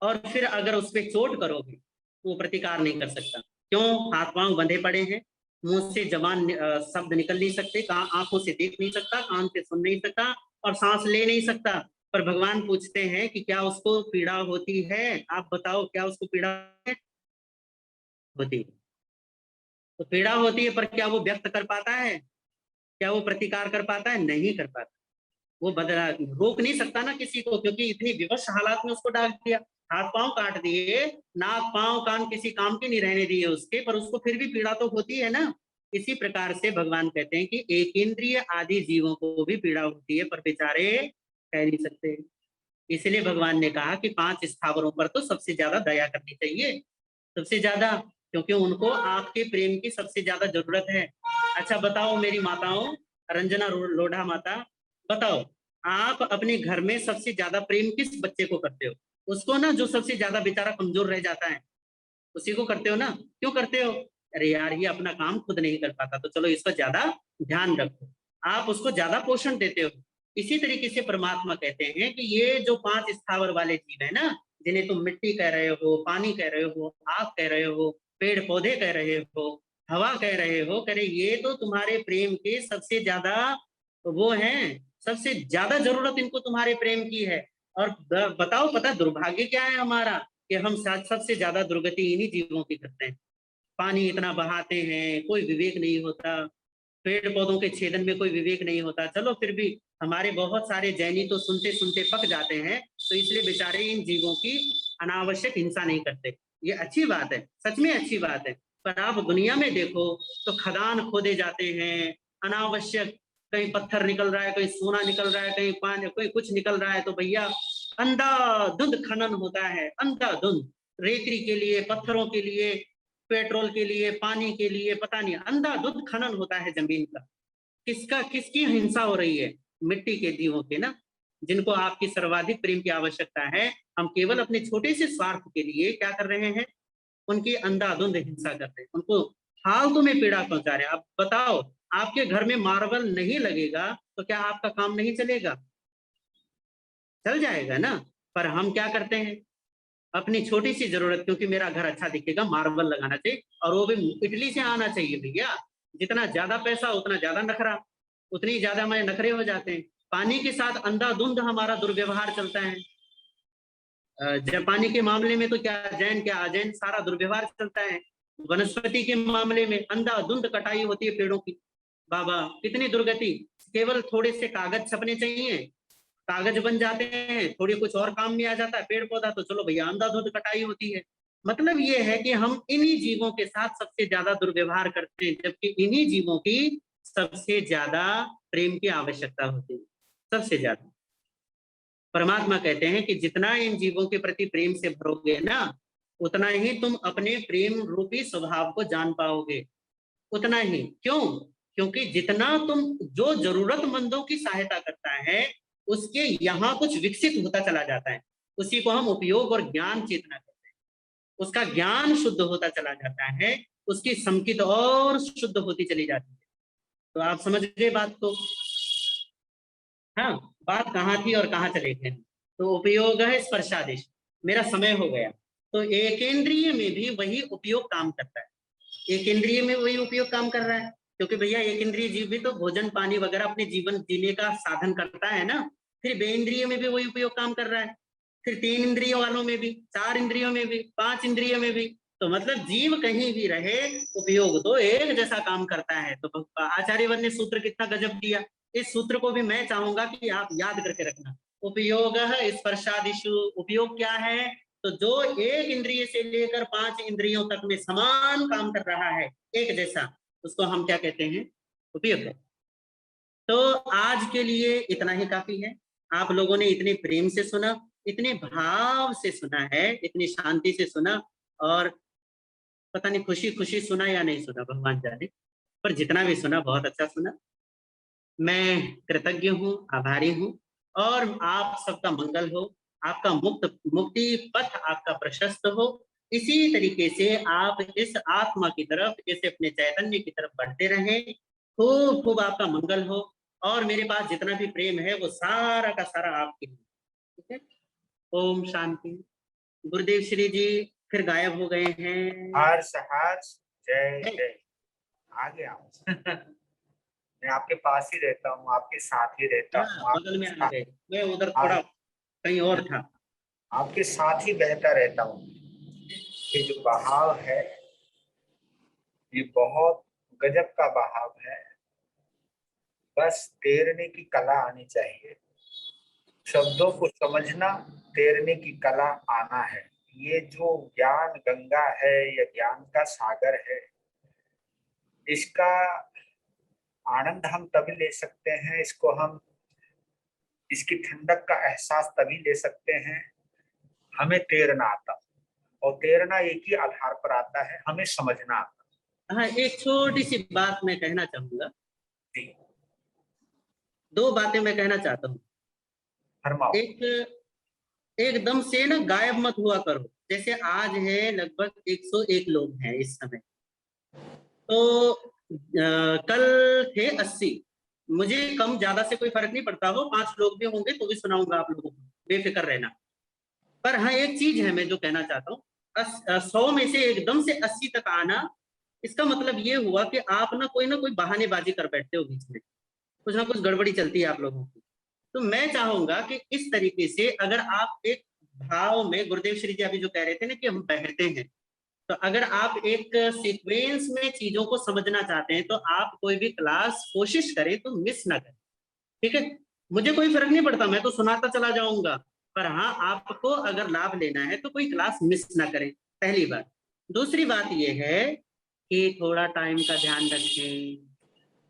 और फिर अगर उस पर चोट करोगे तो वो प्रतिकार नहीं कर सकता। क्यों? हाथ पांव बंधे पड़े हैं, मुंह से जबान शब्द निकल नहीं सकते, आंखों से देख नहीं सकता, कान से सुन नहीं सकता, और सांस ले नहीं सकता। पर भगवान पूछते हैं कि क्या उसको पीड़ा होती है? आप बताओ, क्या उसको पीड़ा है? होती है। तो पीड़ा होती है, पर क्या वो व्यक्त कर पाता है? क्या वो प्रतिकार कर पाता है? नहीं कर पाता। वो बदला रोक नहीं सकता ना किसी को, क्योंकि इतनी विवश हालात में उसको डाल दिया, हाथ पांव काट दिए, नाक पांव कान किसी काम के नहीं रहने दिए उसके, पर उसको फिर भी पीड़ा तो होती है ना। इसी प्रकार से भगवान कहते हैं कि एक इंद्रिय आदि जीवों को भी पीड़ा होती है, पर बेचारे कह नहीं सकते। इसलिए भगवान ने कहा कि 5 स्थावरों पर तो सबसे ज्यादा दया करनी चाहिए, सबसे ज्यादा, क्योंकि उनको आपके प्रेम की सबसे ज्यादा जरूरत है। अच्छा बताओ मेरी माताओं, रंजना लोढ़ा माता, बताओ, आप अपने घर में सबसे ज्यादा प्रेम किस बच्चे को करते हो? उसको ना, जो सबसे ज्यादा बेचारा कमजोर रह जाता है, उसी को करते हो ना। क्यों करते हो? अरे यार, ये अपना काम खुद नहीं कर पाता, तो चलो इसका ज्यादा ध्यान रखो, आप उसको ज्यादा पोषण देते हो। इसी तरीके से परमात्मा कहते हैं कि ये जो 5 स्थावर वाले जीव है ना, जिन्हें तुम मिट्टी कह रहे हो, पानी कह रहे हो, आग कह रहे हो, पेड़ पौधे कह रहे हो, हवा कह रहे हो, कह रहे ये तो तुम्हारे प्रेम के सबसे ज्यादा वो हैं, सबसे ज्यादा जरूरत इनको तुम्हारे प्रेम की है। और बताओ, पता दुर्भाग्य क्या है हमारा, कि हम सबसे ज्यादा दुर्गति इन्हीं जीवों की करते हैं। पानी इतना बहाते हैं, कोई विवेक नहीं होता, पेड़ पौधों के छेदन में कोई विवेक नहीं होता। चलो फिर भी हमारे बहुत सारे जैनी तो सुनते सुनते पक जाते हैं, तो इसलिए बेचारे इन जीवों की अनावश्यक हिंसा नहीं करते। ये अच्छी बात है, सच में अच्छी बात है। पर आप दुनिया में देखो तो खदान खोदे जाते हैं अनावश्यक, कहीं पत्थर निकल रहा है, कहीं सोना निकल रहा है, कहीं पानी, कोई कुछ निकल रहा है, तो भैया अंधाधुंध खनन होता है, अंधाधुंध, रेतरी के लिए, पत्थरों के लिए, पेट्रोल के लिए, पानी के लिए, पता नहीं, अंधाधुंध खनन होता है जमीन का। किसका, किसकी हिंसा हो रही है? मिट्टी के जीवों के ना। जिनको आपकी सर्वाधिक प्रेम की आवश्यकता है, हम केवल अपने छोटे से स्वार्थ के लिए क्या कर रहे हैं, उनकी अंधाधुंध हिंसा कर रहे हैं, उनको फालतू में पीड़ा पहुंचा रहे हैं। आप बताओ, आपके घर में मार्बल नहीं लगेगा तो क्या आपका काम नहीं चलेगा? चल जाएगा ना। पर हम क्या करते हैं, अपनी छोटी सी जरूरत, क्योंकि मेरा घर अच्छा दिखेगा, मार्बल लगाना चाहिए, और वो भी इटली से आना चाहिए भैया। जितना ज्यादा पैसा उतना ज्यादा नखरा, उतनी ज्यादा हमारे नखरे हो जाते हैं। पानी के साथ अंधाधुंध हमारा दुर्व्यवहार चलता है। जापानी के मामले में तो क्या जैन क्या अजैन सारा दुर्व्यवहार चलता है। वनस्पति के मामले में अंधाधुंध कटाई होती है पेड़ों की। बाबा कितनी दुर्गति, केवल थोड़े से कागज छपने चाहिए, कागज बन जाते हैं, थोड़ी कुछ और काम में आ जाता है पेड़ पौधा, तो चलो भैया अंधाधुंध कटाई होती है। मतलब ये है कि हम इन्हीं जीवों के साथ सबसे ज्यादा दुर्व्यवहार करते हैं, जबकि इन्हीं जीवों की सबसे ज्यादा प्रेम की आवश्यकता होती है, सबसे ज्यादा। परमात्मा कहते हैं कि जितना इन जीवों के प्रति प्रेम से भरोगे ना, उतना ही तुम अपने प्रेम रूपी स्वभाव को जान पाओगे, उतना ही। क्यों? क्योंकि जितना तुम, जो जरूरतमंदों की सहायता करता है, उसके यहाँ कुछ विकसित होता चला जाता है। उसी को हम उपयोग और ज्ञान चेतना कहते हैं। उसका ज्ञान शुद्ध होता चला जाता है, उसकी संकित और शुद्ध होती चली जाती है। तो आप समझ गए बात को? हाँ, बात कहाँ थी और कहाँ चले गए? तो उपयोग है स्पर्शादेश। मेरा समय हो गया। तो एक इंद्रिय में भी वही उपयोग काम करता है, एक इंद्रिय में वही उपयोग काम कर रहा है। क्योंकि भैया एक इंद्रिय जीव भी तो भोजन पानी वगैरह अपने जीवन जीने का साधन करता है ना। फिर बे इंद्रिय में भी वही उपयोग काम कर रहा है, फिर तीन इंद्रियों वालों में भी, चार इंद्रियों में भी, पांच इंद्रियों में भी। तो मतलब जीव कहीं भी रहे, उपयोग तो एक जैसा काम करता है। तो आचार्यवर ने सूत्र कितना गजब दिया। इस सूत्र को भी मैं चाहूंगा कि आप याद करके रखना। उपयोग स्पर्शादिशु, उपयोग क्या है? तो जो एक इंद्रिय से लेकर पांच इंद्रियों तक में समान काम कर रहा है, एक जैसा, उसको हम क्या कहते हैं? उपयोग है। तो आज के लिए इतना ही काफी है। आप लोगों ने इतने प्रेम से सुना, इतने भाव से सुना है, इतनी शांति से सुना, और पता नहीं खुशी खुशी सुना या नहीं सुना, भगवान जाने। पर जितना भी सुना बहुत अच्छा सुना। मैं कृतज्ञ हूँ, आभारी हूँ। और आप सबका मंगल हो, आपका मुक्ति पथ आपका प्रशस्त हो। इसी तरीके से आप इस आत्मा की तरफ, जैसे अपने चैतन्य की तरफ बढ़ते रहें। खूब खूब आपका मंगल हो। और मेरे पास जितना भी प्रेम है वो सारा का सारा आपके लिए। ठीक है। ओम शांति। गुरुदेव श्री जी फिर गायब हो गए हैं। हर्ष हर्ष, जय जय। आ गया मैं आपके पास ही रहता हूँ, आपके साथ ही रहता हूँ, हाँ, बगल में आ गए, मैं उधर थोड़ा कहीं और था। आपके साथ ही बहता रहता हूँ। ये जो बहाव है, ये बहुत गजब का बहाव है। बस तैरने की कला आनी चाहिए, शब्दों को समझना, तैरने की कला आना है। ये जो ज्ञान गंगा है या ज्ञान का सागर है, इसका आनंद हम तभी ले सकते हैं, इसकी ठंडक का एहसास तभी ले सकते हैं, हमें तैरना आता। और तैरना एक ही आधार पर आता है, हमें समझना आता। हाँ, एक छोटी सी बात मैं कहना चाहूंगा। जी, दो बातें मैं कहना चाहता हूँ। फरमाओ। एक, एकदम से ना गायब मत हुआ करो। जैसे आज है लगभग 101 लोग हैं इस समय, तो कल थे 80। मुझे कम ज्यादा से कोई फर्क नहीं पड़ता हो, 5 लोग भी होंगे तो भी सुनाऊंगा आप लोगों को, बेफिक्र रहना। पर हाँ, एक चीज है मैं जो कहना चाहता हूँ। 100 में से एकदम से 80 तक आना, इसका मतलब ये हुआ कि आप ना कोई बहानेबाजी कर बैठते हो बीच में, कुछ ना कुछ गड़बड़ी चलती है आप लोगों की। तो मैं चाहूंगा कि इस तरीके से अगर आप एक भाव में, गुरुदेव श्री जी अभी जो कह रहे थे ना कि हम बहते हैं, तो अगर आप एक सीक्वेंस में चीजों को समझना चाहते हैं, तो आप कोई भी क्लास कोशिश करें तो मिस ना करें। ठीक है। मुझे कोई फर्क नहीं पड़ता, मैं तो सुनाता चला जाऊंगा। पर हाँ, आपको अगर लाभ लेना है तो कोई क्लास मिस ना करें, पहली बात। दूसरी बात यह है कि थोड़ा टाइम का ध्यान रखें।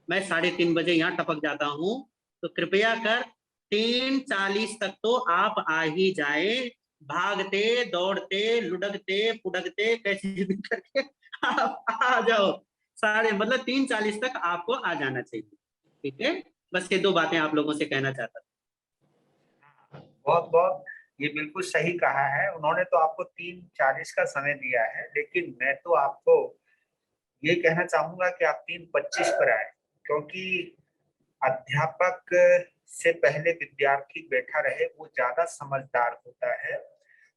मैं 3:30 बजे यहाँ टपक जाता हूँ, तो कृपया कर 3:40 तक तो आप आ ही जाए। भागते दौड़ते लुढ़कते पुढ़कते कैसे भी करके आप आ जाओ। 3:40 तक आपको आ जाना चाहिए। ठीक है। बस ये दो बातें आप लोगों से कहना चाहता था। बहुत बहुत, ये बिल्कुल सही कहा है उन्होंने। तो आपको 3:40 का समय दिया है, लेकिन मैं तो आपको ये कहना चाहूंगा कि आप 3:25 पर आए, क्योंकि अध्यापक से पहले विद्यार्थी बैठा रहे वो ज्यादा समझदार होता है।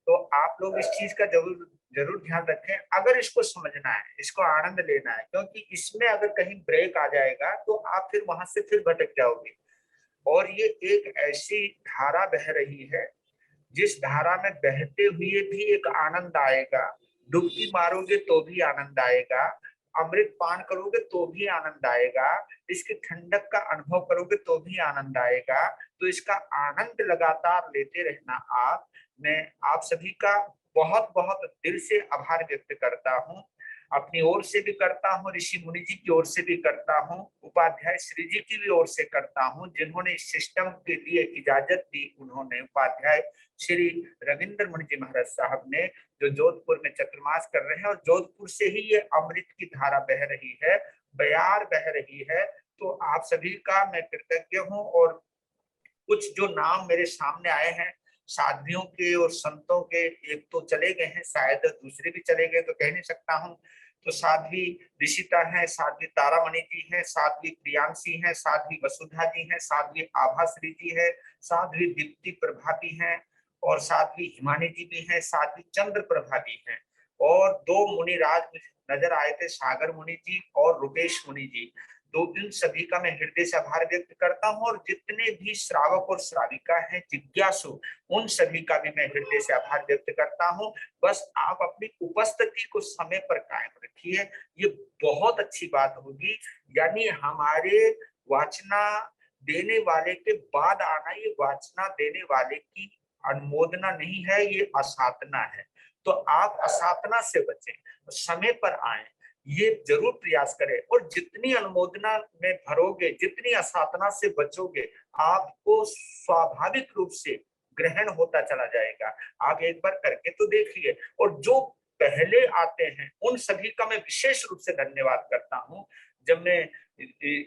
तो आप लोग इस चीज का जरूर जरूर ध्यान रखें। अगर इसको समझना है, इसको आनंद लेना है, क्योंकि इसमें अगर कहीं ब्रेक आ जाएगा तो आप फिर वहां से फिर भटक जाओगे। और ये एक ऐसी धारा बह रही है जिस धारा में बहते हुए भी एक आनंद आएगा। डुबकी मारोगे तो भी आनंद आएगा, अमृत पान करोगे तो भी आनंद आएगा, इसकी ठंडक का अनुभव करोगे तो भी आनंद आएगा। तो इसका आनंद लगातार लेते रहना आप। मैं आप सभी का बहुत बहुत दिल से आभार व्यक्त करता हूँ, अपनी ओर से भी करता हूँ, ऋषि मुनि जी की ओर से भी करता हूँ, उपाध्याय श्री जी की भी ओर से करता हूँ जिन्होंने इस सिस्टम के लिए इजाजत दी। उन्होंने उपाध्याय श्री रविंद्र मुनि जी महाराज साहब ने, जो जोधपुर में चतुर्मास कर रहे हैं, और जोधपुर से ही ये अमृत की धारा बह रही है, बयार बह रही है। तो आप सभी का मैं कृतज्ञ हूँ। और कुछ जो नाम मेरे सामने आए हैं साध्वियों के और संतों के, एक तो चले गए हैं, शायद दूसरे भी चले गए तो कह नहीं सकता हूँ। तो साध्वी ऋषिता है, साध्वी तारामणि जी है, साध्वी प्रियांशी है, साध्वी वसुधा जी है, साध्वी आभाश्री जी है, साध्वी दीप्ति प्रभा भी है, और साध्वी हिमानी जी भी है, साध्वी चंद्र प्रभा भी है। और दो मुनिराज नजर आए थे, सागर मुनि जी और रुपेश मुनि जी। दो दिन सभी का मैं हृदय से आभार व्यक्त करता हूँ। और जितने भी श्रावक और श्राविका हैं, जिज्ञासु, उन सभी का भी मैं हृदय से आभार व्यक्त करता हूँ। बस आप अपनी उपस्थिति को समय पर कायम रखिए, ये बहुत अच्छी बात होगी। यानी हमारे वाचना देने वाले के बाद आना, ये वाचना देने वाले की अनुमोदना नहीं है, ये असाधना है। तो आप असाधना से बचें, समय पर आए, ये जरूर प्रयास करें। और जितनी अनुमोदना में भरोगे, जितनी असाधना से बचोगे, आपको स्वाभाविक रूप से ग्रहण होता चला जाएगा। आप एक बार करके तो देखिए। और जो पहले आते हैं उन सभी का मैं विशेष रूप से धन्यवाद करता हूँ। जब मैं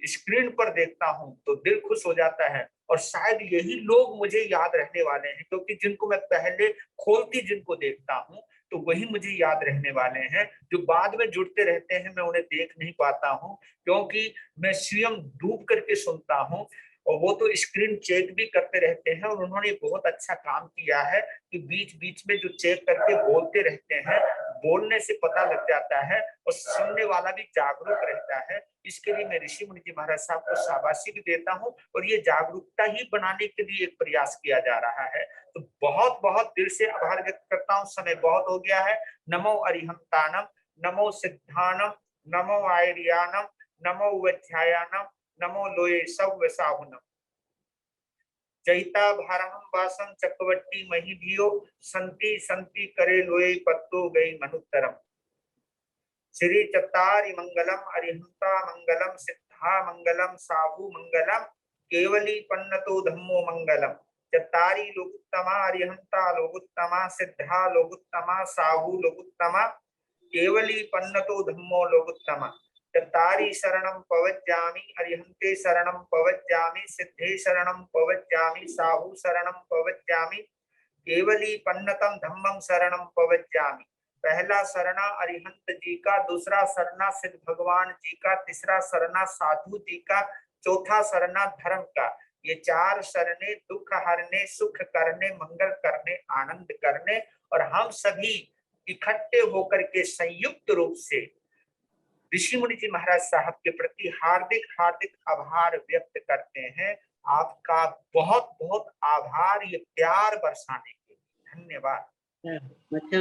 स्क्रीन पर देखता हूँ तो दिल खुश हो जाता है। और शायद यही लोग मुझे याद रहने वाले हैं, क्योंकि जिनको मैं पहले खोलती जिनको देखता हूँ तो वही मुझे याद रहने वाले हैं। जो बाद में जुड़ते रहते हैं मैं उन्हें देख नहीं पाता हूँ, क्योंकि मैं स्वयं डूब करके सुनता हूँ, और वो तो स्क्रीन चेक भी करते रहते हैं। और उन्होंने बहुत अच्छा काम किया है कि बीच बीच में जो चेक करके बोलते रहते हैं, बोलने से पता लग जाता है और सुनने वाला भी जागरूक रहता है। इसके लिए मैं ऋषि मुनि जी महाराज साहब को शाबाशी भी देता हूँ। और ये जागरूकता ही बनाने के लिए एक प्रयास किया जा रहा है। तो बहुत बहुत दिल से आभार व्यक्त करता हूँ। समय बहुत हो गया है। नमो अरिहंतानम, नमो सिद्धानम, नमो आयर्यानम, नमो वध्यायानम, नमो लोये सव्य साहुनम। जयिता भारम वासम चक्रवर्ती मही भियो, संति संति करे लोये पत्तो गई मनुत्तरम। श्री चत्तारि मंगलम, अरिहंता मंगलम, सिद्धा मंगलम, साहु मंगलम, केवली पन्नतो धम्मो मंगलम। चत्तारि लोकुत्तमा, अरिहंता लोकुत्तमा, सिद्धा लोकुत्तमा, साहु लोकुत्तमा, केवली पन्नतो धम्मो लोकुत्तमा। चत्तारि शरणं पवज्जामि, अरिहंते शरणं पवज्जामि, सिद्धे शरणं पवज्जामि, साहु शरणं पवज्जामि, केवली पन्नतम धम्मम शरणं पवज्जामि। पहला सरना अरिहंत जी का, दूसरा सरना सिद्ध भगवान जी का, तीसरा सरना साधु जी का, चौथा सरना धर्म का। ये चार शरणे दुख हरने, सुख करने, मंगल करने, आनंद करने। और हम सभी इकट्ठे होकर के संयुक्त रूप से ऋषि मुनि जी महाराज साहब के प्रति हार्दिक हार्दिक आभार व्यक्त करते हैं। आपका बहुत बहुत आभार ये प्यार बरसाने के लिए। धन्यवाद। अच्छा,